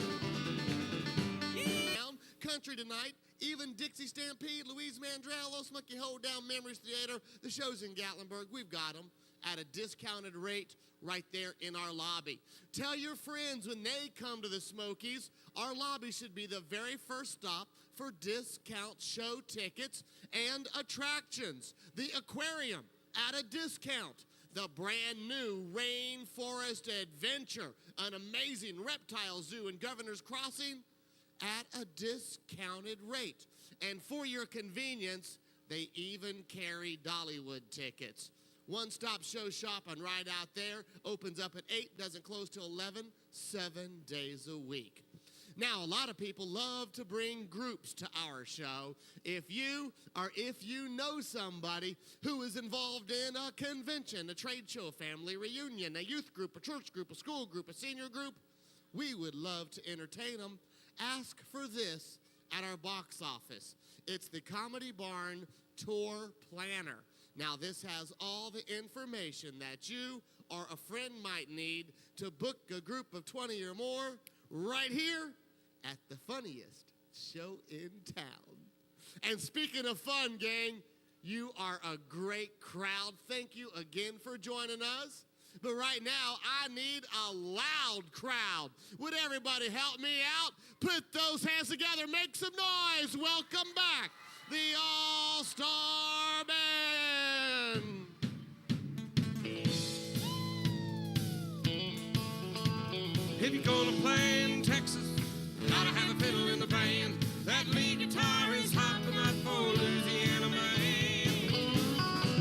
S7: Country Tonight, even Dixie Stampede, Louise Mandrell, Los Monkey Hold Down, Memories Theater, the shows in Gatlinburg, we've got them at a discounted rate right there in our lobby. Tell your friends when they come to the Smokies, our lobby should be the very first stop for discount show tickets and attractions. The aquarium at a discount. The brand new Rainforest Adventure, an amazing reptile zoo in Governor's Crossing, at a discounted rate. And for your convenience, they even carry Dollywood tickets. One-stop show shopping right out there. Opens up at 8, doesn't close till 11, 7 days a week. Now, a lot of people love to bring groups to our show. If you know somebody who is involved in a convention, a trade show, a family reunion, a youth group, a church group, a school group, a senior group, we would love to entertain them. Ask for this at our box office. It's the Comedy Barn Tour Planner. Now, this has all the information that you or a friend might need to book a group of 20 or more right here at the funniest show in town. And speaking of fun, gang, you are a great crowd. Thank you again for joining us. But right now, I need a loud crowd. Would everybody help me out? Put those hands together. Make some noise. Welcome back, the All-Star Band.
S5: If you're gonna play in Texas, gotta have a fiddle in the band. That lead guitar is hopping out for Louisiana man.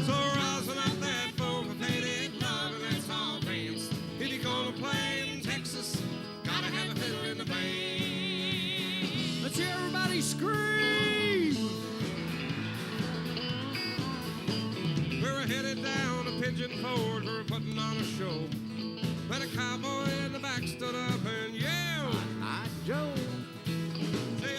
S5: So rosin out that folk-faded love and let's all dance. If you're gonna play in Texas, gotta have a fiddle in the band.
S2: Let's hear everybody scream!
S5: We're headed down to Pigeon Forge, we're putting on a show. When a cowboy in the back stood up and yelled,
S3: Hot Joe.
S5: say,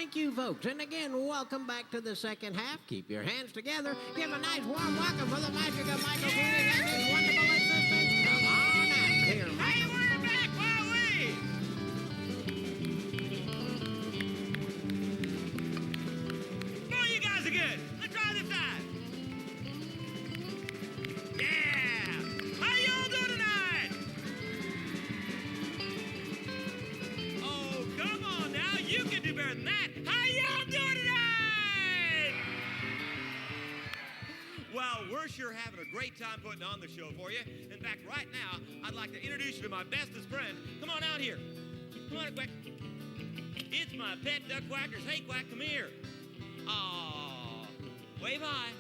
S3: Thank you, folks. And again, welcome back to the second half. Keep your hands together. Give a nice warm welcome for the magic of Michael Cooney and his wonderful assistants. Come on out here, Michael.
S7: Hey, we're back, Wowee! Boy, you guys are good. Let's try this side. Yeah! How y'all doing tonight? Oh, come on now. You can do better than that. How y'all doing tonight? Well, we're sure having a great time putting on the show for you. In fact, right now, I'd like to introduce you to my bestest friend. Come on out here. Come on, Quack. It's my pet duck Quackers. Hey, Quack, come here. Aw, wave hi.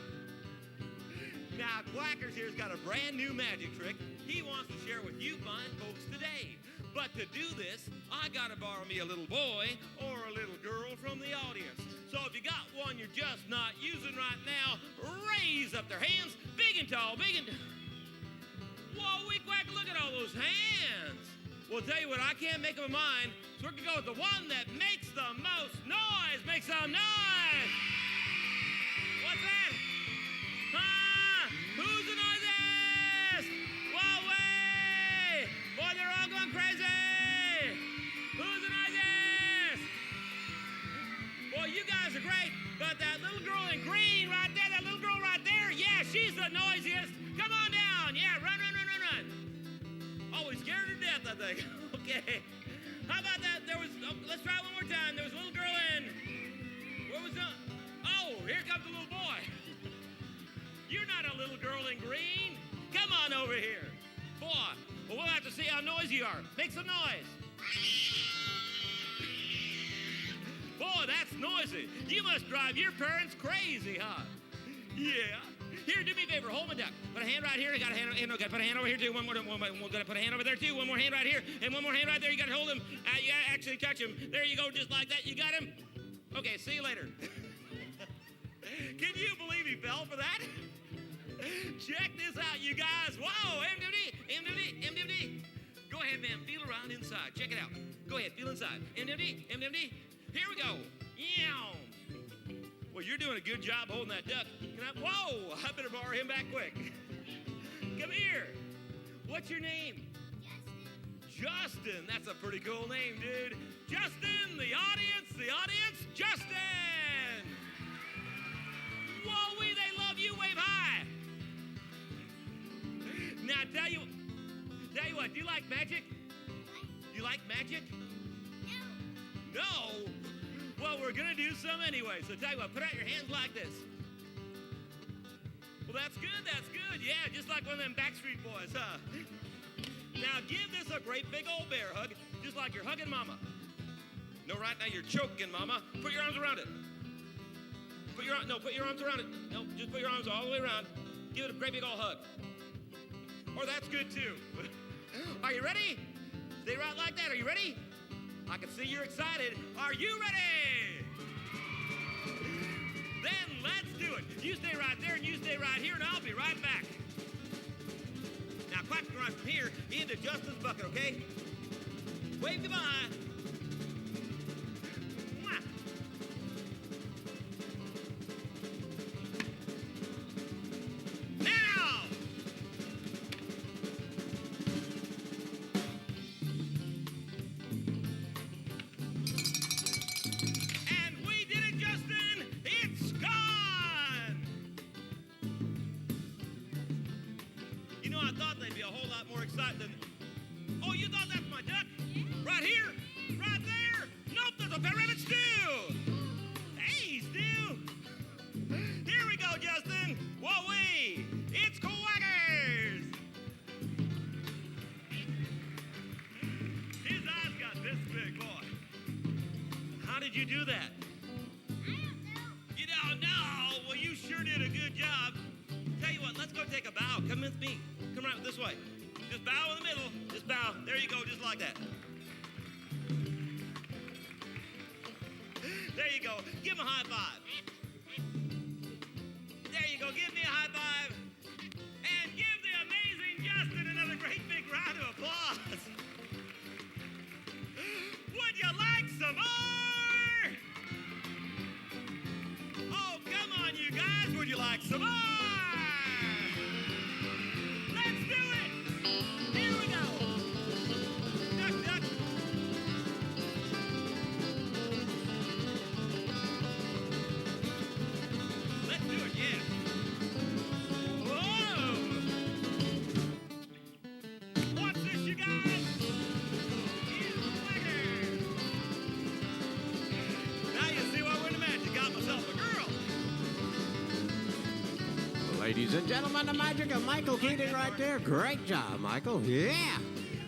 S7: Now, Quackers here's got a brand new magic trick he wants to share with you fine folks today. But to do this, I gotta borrow me a little boy or a little girl from the audience. So if you got one you're just not using right now, raise up their hands, big and tall, big and... Whoa, wee Quack, look at all those hands. Well, tell you what, I can't make up my mind, so we're gonna go with the one that makes the most noise. Make some noise! What's that? Who's the noisiest? Whoa, way! Boy, they're all going crazy! Who's the noisiest? Boy, you guys are great, but that little girl in green right there, that little girl right there, yeah, she's the noisiest. Come on down. Yeah, run, run, run, run, run. Oh, he's scared to death, I think. Okay. How about that? Let's try it one more time. There was a little girl in. Where was the... Oh, here comes the little boy. You're not a little girl in green. Come on over here. Boy, well, we'll have to see how noisy you are. Make some noise. Boy, that's noisy. You must drive your parents crazy, huh? Yeah. Here, do me a favor. Hold my duck. Put a hand right here. I got a hand. No, got to put a hand over here too. One more. Gotta put a hand over there too. One more hand right here, and one more hand right there. You got to hold him. You gotta actually touch him. There you go, just like that. You got him. Okay. See you later. Can you believe he fell for that? Check this out, you guys. Whoa, MWD. Go ahead, man. Feel around inside. Check it out. Go ahead. Feel inside. MWD. Here we go. Yow. Well, you're doing a good job holding that duck. Whoa, I better borrow him back quick. Come here. What's your name? Justin. That's a pretty cool name, dude. Justin, the audience, Justin. Whoa, they love you. Wave high. Now, tell you what, do you like magic? You like magic? No. Well, we're going to do some anyway. So tell you what, put out your hands like this. Well, that's good. Yeah, just like one of them Backstreet Boys, huh? Now, give this a great big old bear hug, just like you're hugging Mama. No, right now you're choking Mama. Put your arms around it. Put your arms around it. No, just put your arms all the way around. Give it a great big old hug. Or that's good, too. Are you ready? Stay right like that. Are you ready? I can see you're excited. Are you ready? Then let's do it. You stay right there and you stay right here, and I'll be right back. Now, Quack can run from here into Justin's bucket, okay? Wave goodbye. Mwah. Now! I thought they'd be a whole lot more excited than... Oh, you thought that's my duck? Right here? Right there? Nope, there's a pet rabbit stew! Hey, Stu! Here we go, Justin! Whoa-wee! It's Quackers! His eyes got this big, boy. How did you do that?
S4: I don't know.
S7: You don't know? Well, you sure did a good job. Tell you what, let's go take a bow. Come with me. Come right this way. Just bow in the middle. Just bow. There you go, just like that. There you go. Give him a high five. There you go. Give me a high five. And give the amazing Justin another great big round of applause. Would you like some more?
S9: guys. You winners. Now you see why we're in the magic. Got myself a girl.
S3: Ladies and gentlemen, the magic of Michael Keating right there. Great job, Michael. Yeah.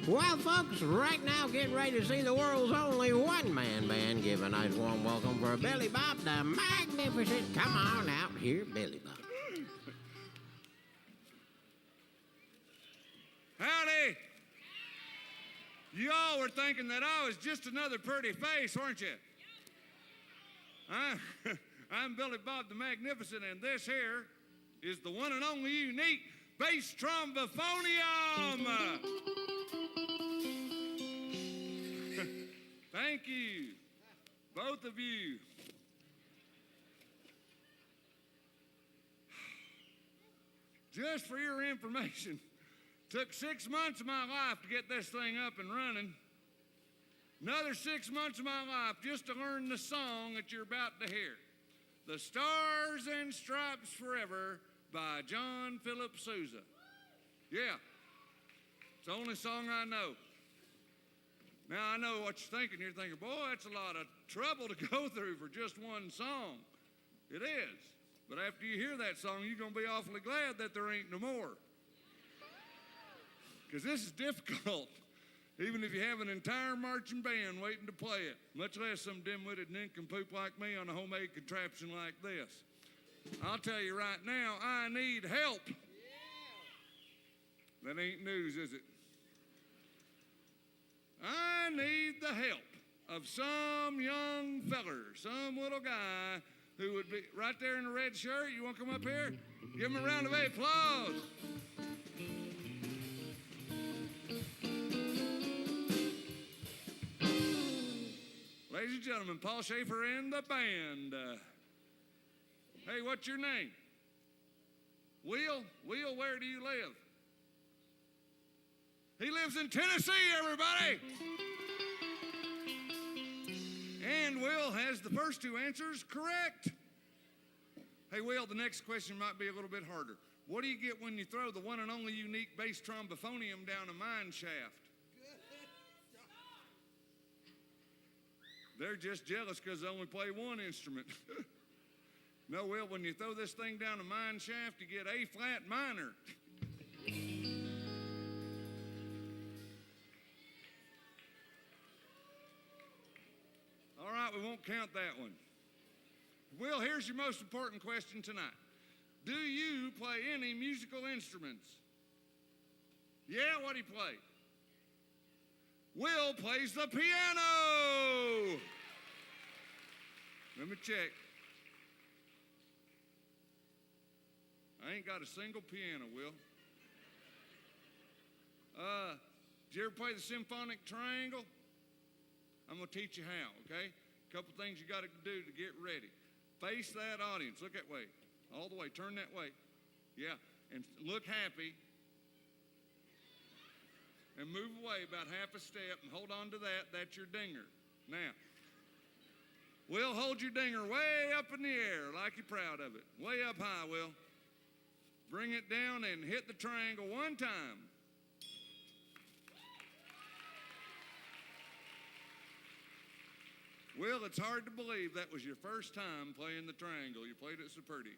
S3: Well, folks, right now, get ready to see the world's only one-man band. Give a nice warm welcome for Billy Bob the Magnificent. Come on out here, Billy Bob.
S10: Howdy. You all were thinking that I was just another pretty face, weren't you? I'm Billy Bob the Magnificent, and this here is the one and only unique bass trombophonium. Thank you, both of you. Just for your information, took 6 months of my life to get this thing up and running. Another 6 months of my life just to learn the song that you're about to hear. The Stars and Stripes Forever by John Philip Sousa. Yeah, it's the only song I know. Now, I know what you're thinking. You're thinking, boy, that's a lot of trouble to go through for just one song. It is. But after you hear that song, you're going to be awfully glad that there ain't no more. Because this is difficult, even if you have an entire marching band waiting to play it, much less some dim-witted nincompoop like me on a homemade contraption like this. I'll tell you right now, I need help. Yeah. That ain't news, is it? I need the help of some young feller, some little guy who would be right there in the red shirt. You want to come up here? Give him a round of applause. Ladies and gentlemen, Paul Schaefer and the band. Hey, what's your name? Will? Will, where do you live? He lives in Tennessee, everybody. And Will has the first two answers correct. Hey, Will, the next question might be a little bit harder. What do you get when you throw the one and only unique bass trombophonium down a mine shaft? They're just jealous because they only play one instrument. No, Will, when you throw this thing down a mine shaft, you get A flat minor. All right, we won't count that one. Will, here's your most important question tonight. Do you play any musical instruments? Yeah, what do you play? Will plays the piano. Let me check. I ain't got a single piano, Will. Did you ever play the symphonic triangle? I'm going to teach you how, okay? A couple things you got to do to get ready. Face that audience. Look that way. All the way. Turn that way. Yeah. And look happy. And move away about half a step and hold on to that. That's your dinger. Now, Will, hold your dinger way up in the air like you're proud of it. Way up high, Will. Bring it down and hit the triangle one time. Will, it's hard to believe that was your first time playing the triangle. You played it so pretty.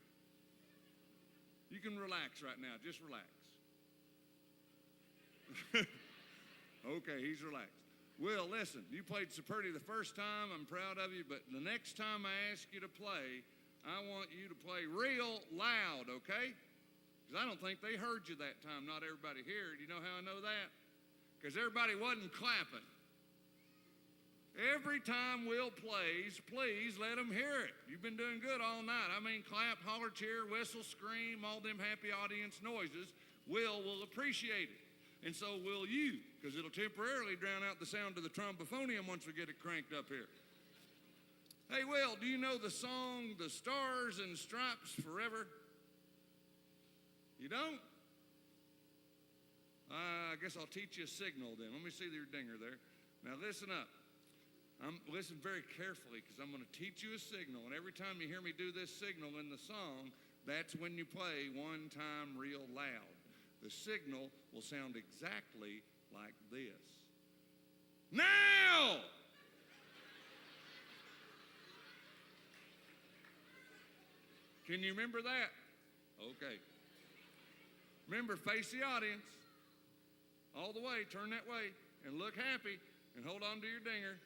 S10: You can relax right now. Just relax. Okay, he's relaxed. Will, listen, you played so pretty the first time. I'm proud of you, but the next time I ask you to play, I want you to play real loud, okay? Because I don't think they heard you that time. Not everybody here. Do you know how I know that? Because everybody wasn't clapping. Every time Will plays, please let them hear it. You've been doing good all night. I mean, clap, holler, cheer, whistle, scream, all them happy audience noises. Will appreciate it. And so will you, because it'll temporarily drown out the sound of the trombophonium once we get it cranked up here. Hey, Will, do you know the song, The Stars and Stripes Forever? You don't? I guess I'll teach you a signal then. Let me see your dinger there. Now listen up. Listen very carefully, because I'm going to teach you a signal, and every time you hear me do this signal in the song, that's when you play one time real loud. the signal will sound exactly like this. Now! Can you remember that? Okay. Remember, face the audience. All the way, turn that way, and look happy, and hold on to your dinger.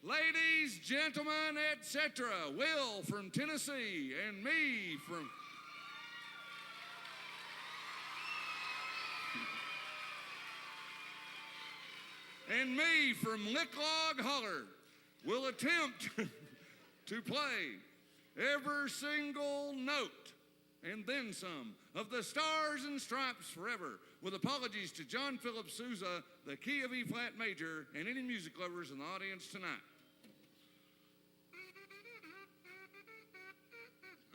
S10: Ladies, gentlemen, etc., Will from Tennessee, and me from... and me from Licklog Holler will attempt to play every single note and then some of the Stars and Stripes Forever, with apologies to John Philip Sousa, the key of E-flat major, and any music lovers in the audience tonight.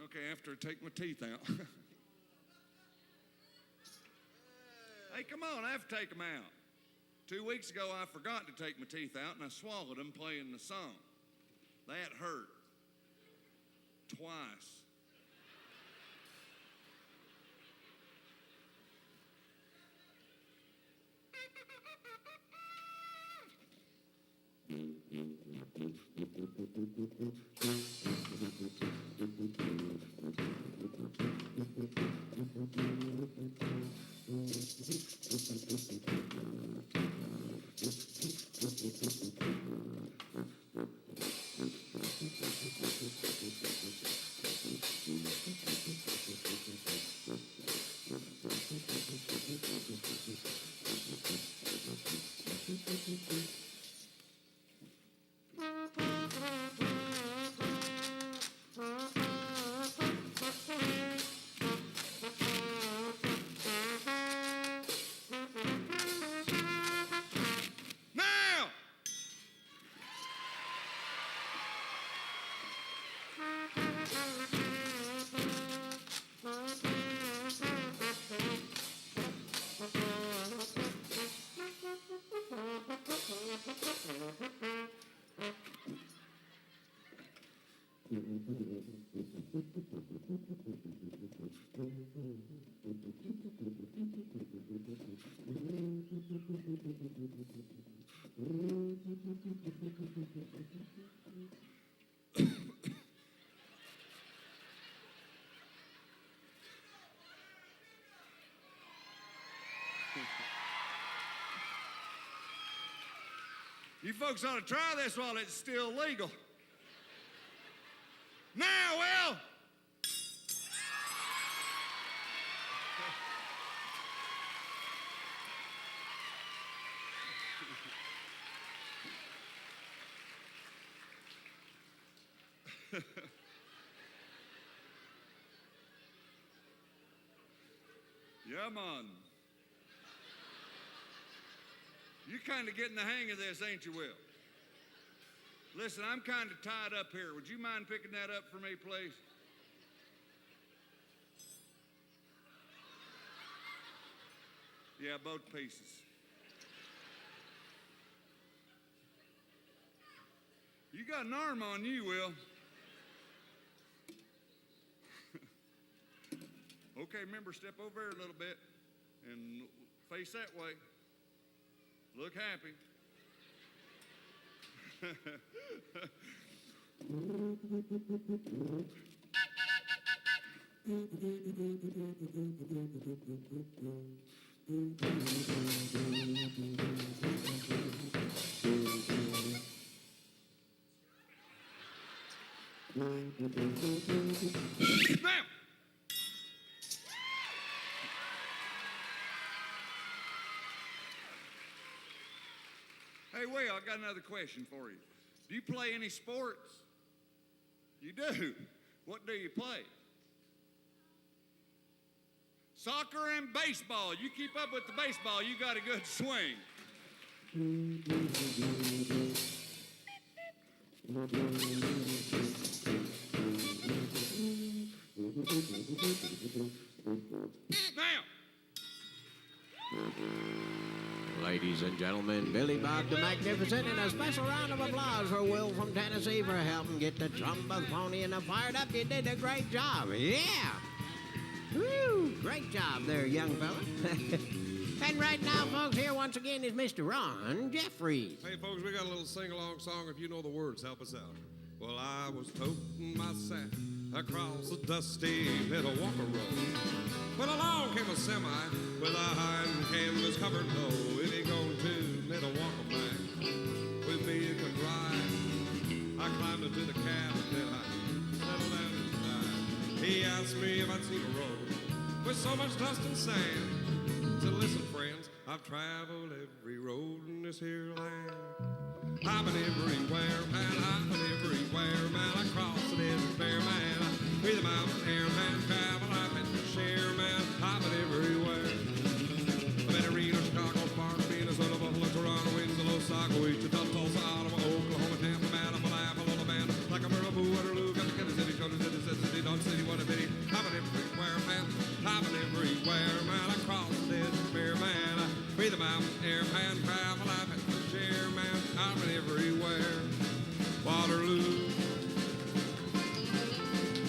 S10: Okay, after I take my teeth out. Hey, come on, I have to take them out. 2 weeks ago, I forgot to take my teeth out, and I swallowed them playing the song. That hurt. Twice. You folks ought to try this while it's still legal. Now, Will! Yeah, man. You're kind of getting the hang of this, ain't you, Will? Listen, I'm kind of tied up here. Would you mind picking that up for me, please? Yeah, both pieces. You got an arm on you, Will. Okay, remember, step over here a little bit and face that way. Look happy. Now. Hey, Will, I got another question for you. Do you play any sports? You do? What do you play? Soccer and baseball. You keep up with the baseball, you got a good swing. Now.
S3: Ladies and gentlemen, Billy Bob the Magnificent, and a special round of applause for Will from Tennessee for helping get the trombone and the fired up. You did a great job. Yeah. Woo! Great job there, young fella. And right now, folks, here once again is Mr. Ron Jeffries.
S5: Hey, folks, we got a little sing-along song. If you know the words, help us out. Well, I was toting my sack across the dusty Middle Walker Road when along came a semi with a high canvas-covered low. If he going to Middle Walker back, with me you could ride. I climbed into the cab and then I settled down inside. He asked me if I'd seen a road with so much dust and sand. So listen, friends, I've traveled every road in this here land. I've been everywhere, man, I've been everywhere, man. I crossed the desert fair, man. With the mountain air, man, travel, I've been to share, man. I've been everywhere. I've been to Reno, Chicago, Park, Minnesota, Buffalo, Toronto, Winslow, Saco, Wichita, Tulsa, Ottawa, Oklahoma, Tampa, Manama, Alabama, like a Myrtle, Waterloo, got to Kansas City, Kansas City, Dodge City, what a pity. I've been everywhere, man. I've been everywhere, man. I crossed the desert fair, man. With the mountain air, man, travel, I've been to share, man. I've been everywhere. Waterloo,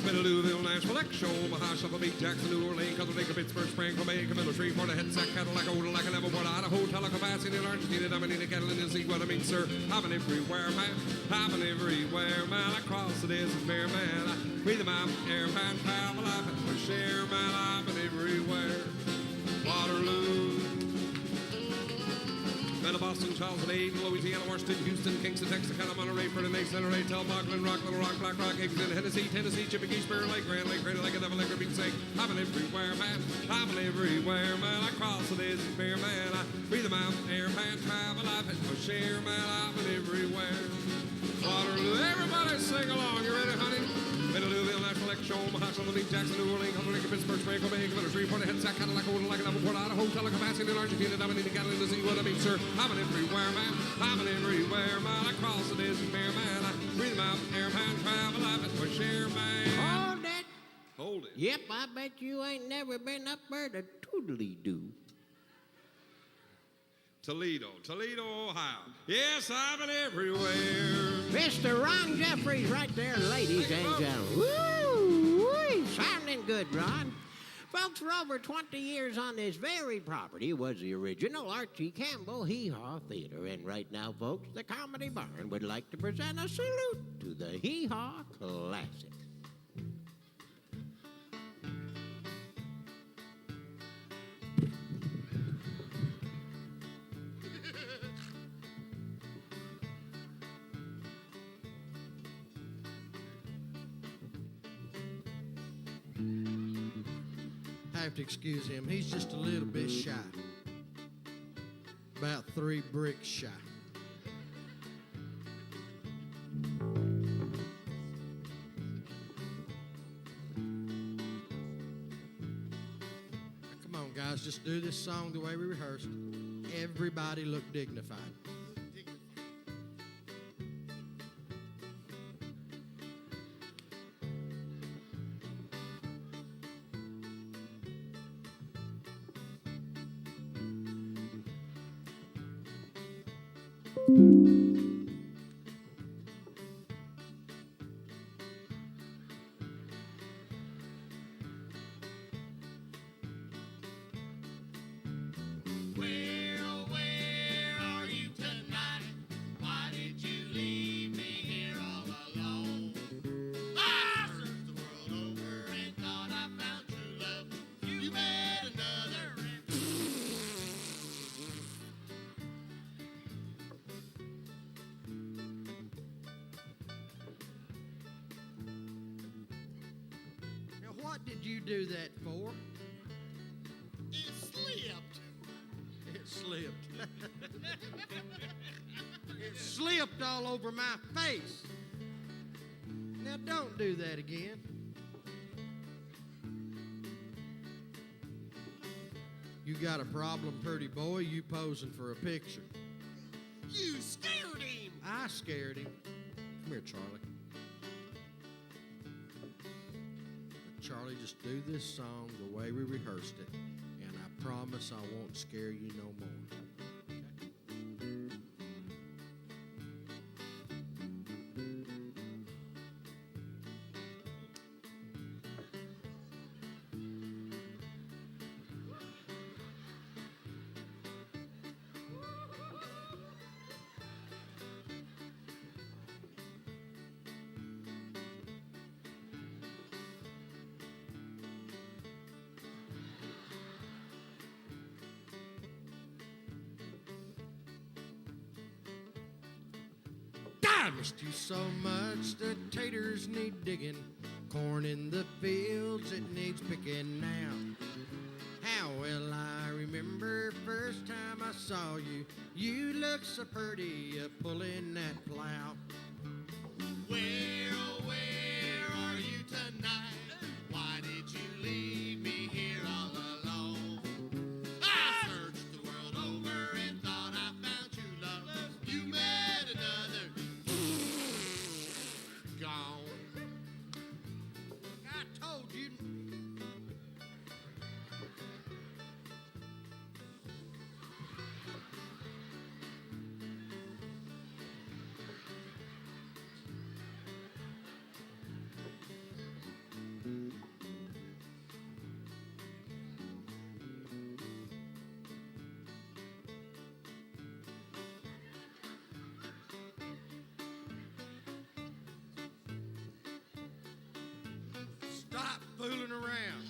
S5: Louisville, Nashville, Exo, Omaha, Shuffle Beat, Jackson, New Orleans, Costa Pittsburgh, Springfield, Jamaica, Middle Street, Florida, Headsack, Cadillac, Oda, Neverport, Idaho, Tallahassee, in Argentina, Dominica, Catalina, see what I mean, sir. I've been everywhere, man. I've been everywhere, man. I crossed the desert fair, man. I breathe the mountain air, man. Travel, I've been for share, man. I've been everywhere. Waterloo. Boston, Charles, Aiden, Louisiana, Washington, Houston, Kingston, Texas, Monterey, Ferdinand, Monterey, Tel, Rockland, Rock, Little Rock, Black Rock, Exton, Tennessee, Chippewa, Spur Lake, Grand Lake, Crater Lake, Devil Lake, Beach Sake. I've been everywhere, man. I've been everywhere, man. I cross the desert fair, man. I breathe the mountain air, man. Travel, I've had my share, man. I've been everywhere. Waterloo, everybody sing along. You ready, honey? Louisville, Nashville, Exo, Omaha, Louisiana, Jackson, New Orleans, Colorado, Pittsburgh, Springfield, Jamaica, Middle Street, Florida, Headsack, Cadillac, Oda, like Neverport, Idaho, Tallahassee, in Argentina, Dominica, Catalina, see what I mean, sir. I've been everywhere, man. I've been everywhere, man. I cross the desert fair, man. I breathe the mountain air, man. Travel, I've been for share, man.
S3: Hold it.
S5: Hold it.
S3: Yep, I bet you ain't never been up there to Toodly-Doo.
S5: Toledo, Ohio. Yes, I've been everywhere.
S3: Mr. Ron Jeffries right there, ladies and gentlemen. Woo! Sounding good, Ron. Folks, for over 20 years on this very property was the original Archie Campbell Hee Haw Theater. And right now, folks, the Comedy Barn would like to present a salute to the Hee Haw Classic.
S2: I have to excuse him. He's just a little bit shy. About 3 bricks shy. Come on, guys, just do this song the way we rehearsed. Everybody look dignified. What did you do that for?
S7: It slipped.
S2: It slipped. It slipped all over my face. Now don't do that again. You got a problem, pretty boy. You posing for a picture.
S7: You scared him.
S2: I scared him. Come here, Charlie. Charlie, just do this song the way we rehearsed it, and I promise I won't scare you no more.
S3: I missed you so much, the taters need digging. Corn in the fields, it needs picking now. How well I remember first time I saw you. You looked so pretty pulling that plow.
S11: Where, oh, where are you tonight? Why did you leave me here all alone? I searched the world over and thought I found true love. You met another. Gone.
S3: I told you. Stop fooling around.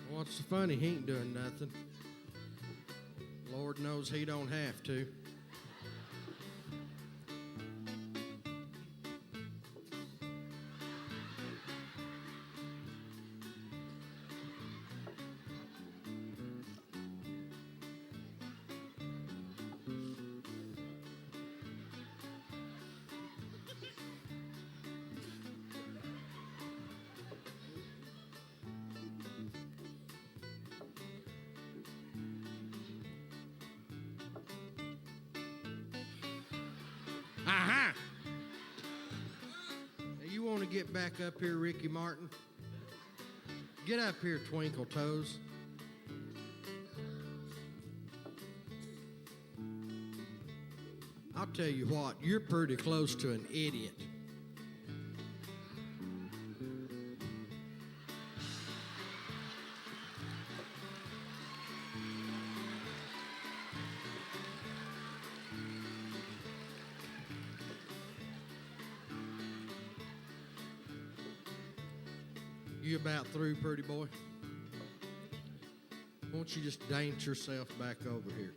S3: What's so funny? He ain't doing nothing. Lord knows he don't have to. Now you want to get back up here, Ricky Martin? Get up here, Twinkle Toes. I'll tell you what, you're pretty close to an idiot. You about through, pretty boy? Won't you just dance yourself back over here?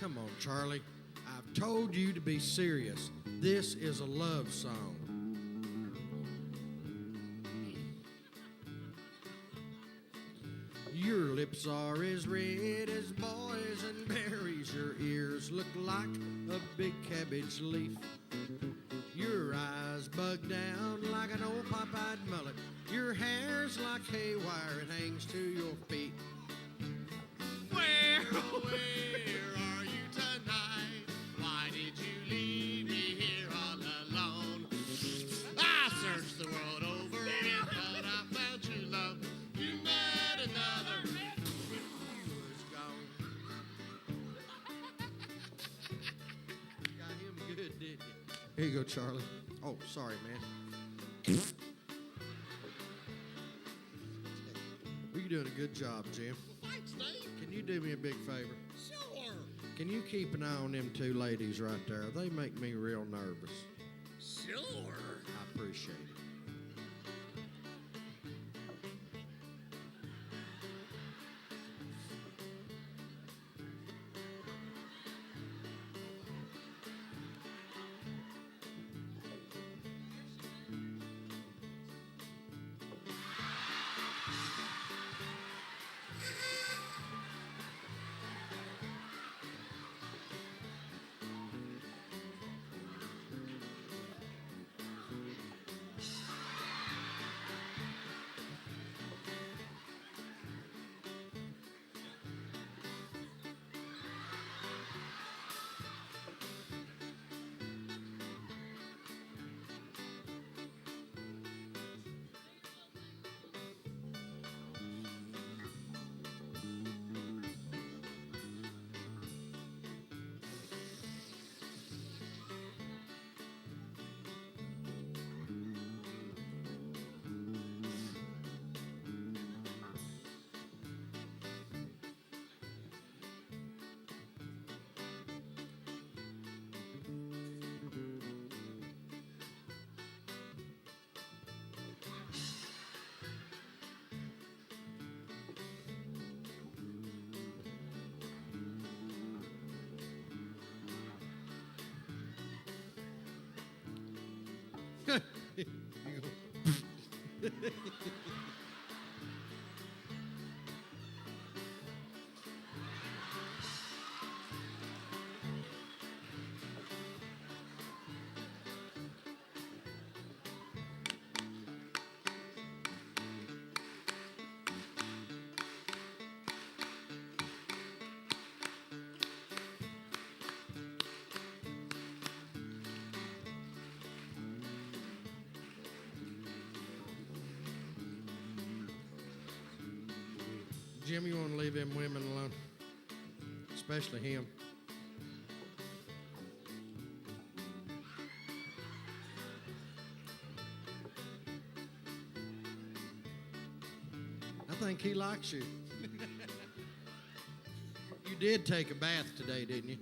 S3: Come on, Charlie. I've told you to be serious. This is a love song. Your lips are as red as boysenberries. Your ears look like a big cabbage leaf. Your eyes bug down like an old pop-eyed mullet. Your hair's like haywire, it hangs to your feet.
S11: Where, oh, where are you tonight? Why did you leave me here all alone? I searched the world over and thought I found true love. You met another.
S3: He was gone. Got him good, didn't you? Here you go, Charlie. Oh, sorry, man. You're doing a good job, Jim.
S11: Thanks, Dave.
S3: Can you do me a big favor?
S11: Sure.
S3: Can you keep an eye on them two ladies right there? They make me real nervous.
S11: Sure.
S3: I appreciate it.
S12: Jim, you want to leave them women alone, especially him. I think he likes you. You did take a bath today, didn't you?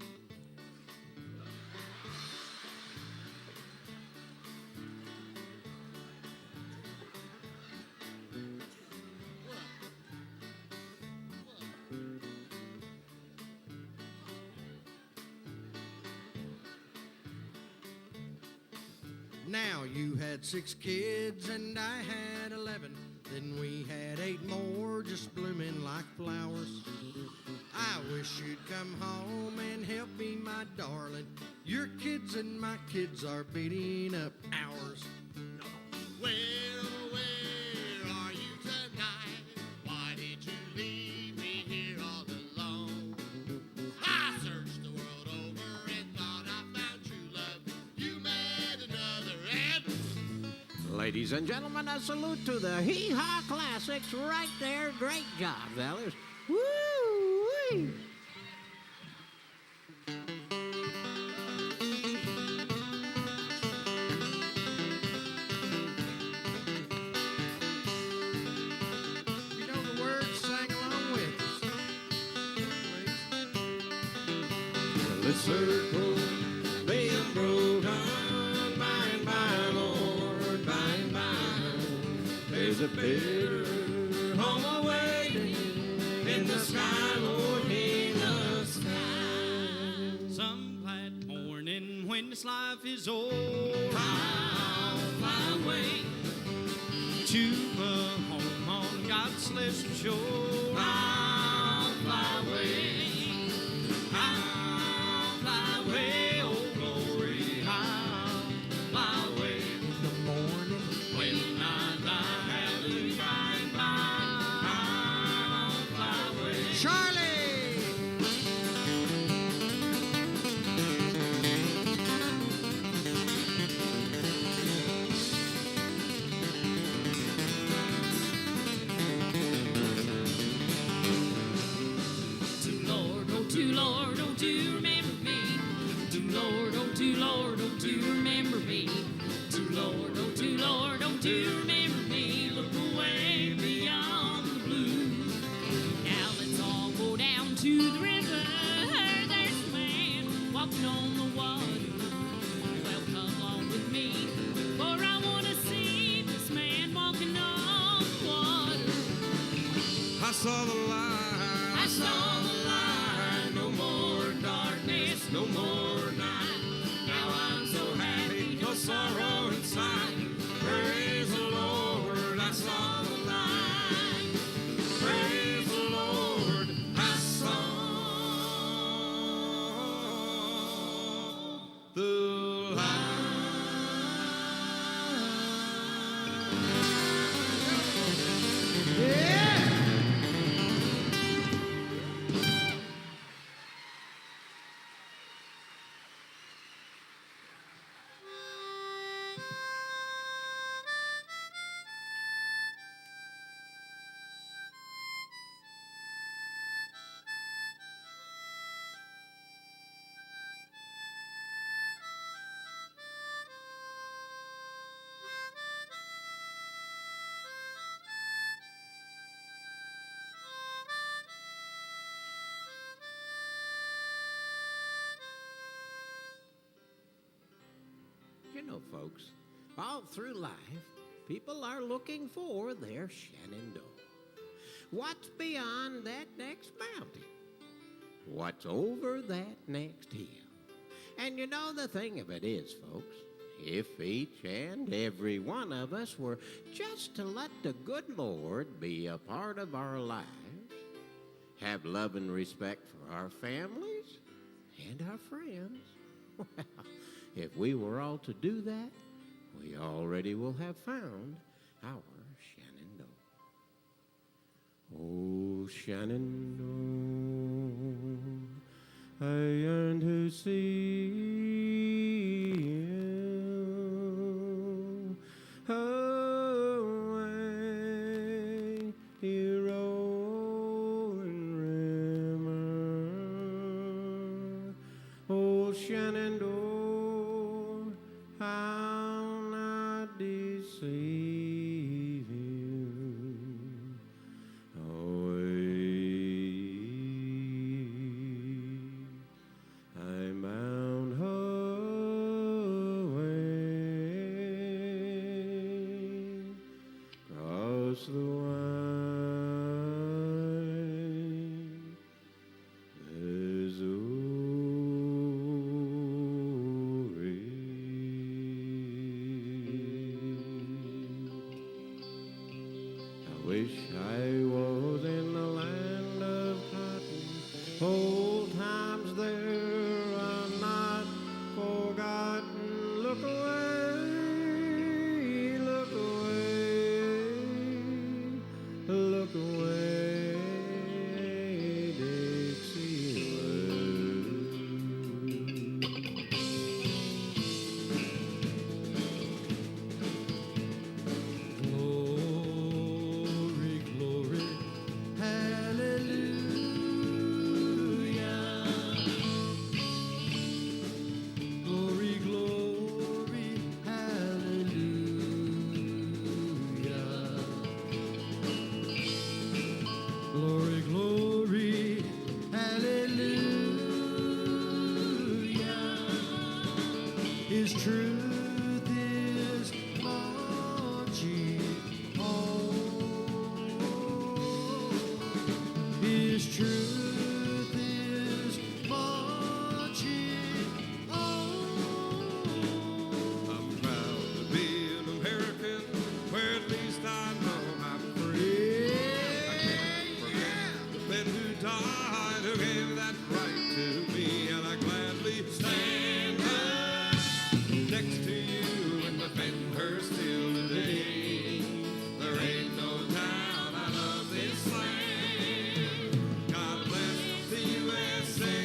S12: Now you had 6 kids and I had 11. Then we had 8 more just blooming like flowers. I wish you'd come home and help me, my darling. Your kids and my kids are beating up ours.
S11: Where, oh, where are you tonight? Why did you leave me here all alone? I searched the world over and thought I found true love. You met another and...
S3: Ladies and gentlemen, a salute to the Hee-Haw Classics right there. Great job, fellas. Woo-wee.
S12: You know the words, sing along with us. Please.
S5: Let's circle, being broken by and by, Lord, by and by. There's a better home awaiting in the sky, Lord, in the sky.
S2: Some glad morning when this life is over, I'll fly away to a home on God's celestial shore. I'll fly away. I'll fly away, oh glory. I'll fly away.
S3: The morning.
S2: When I die, hallelujah, by and by, I'll fly away.
S12: Charlie!
S4: To Lord, oh, to remember me. To Lord, oh, to Lord, oh, to remember me. To Lord, oh, to Lord, oh, to remember me. Look away beyond the blue. Now let's all go down to the river. There's a man walking on the water. Well, come along with me, for I want to see this man walking on the water.
S5: I saw the light.
S4: I saw the light, no more darkness, no more night. Now I'm so happy, no sorrow inside.
S5: Praise the Lord, I saw the light. Praise the Lord, I saw the light.
S3: You know, folks, all through life, people are looking for their Shenandoah. What's beyond that next mountain? What's over that next hill? And you know, the thing of it is, folks, if each and every one of us were just to let the good Lord be a part of our lives, have love and respect for our families and our friends, well, if we were all to do that, we already will have found our Shenandoah. Oh, Shenandoah, I yearn to see you away, you rolling river. Oh, Shenandoah, I'll not deceive you. I'm bound away across the wide Missouri. I wish I was in the land of cotton. Old times there are not forgotten. Look away, look away, look away, Dixieland. Glory, glory, hallelujah. Glory, glory, hallelujah. Glory, glory, hallelujah. His truth is marching on. His truth is marching on.
S5: I'm proud to be an American, where at least I know I'm free. I can't forget the men who died, who gave that right to me, and I gladly stand up next to you and defend her still today. There ain't no doubt I love this land. God bless the USA.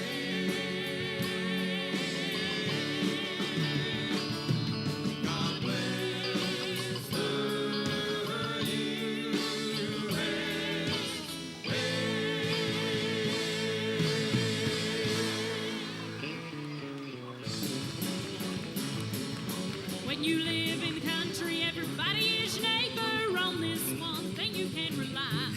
S5: God bless the
S4: When you live in the country, everybody is your neighbor. On this one thing you can rely.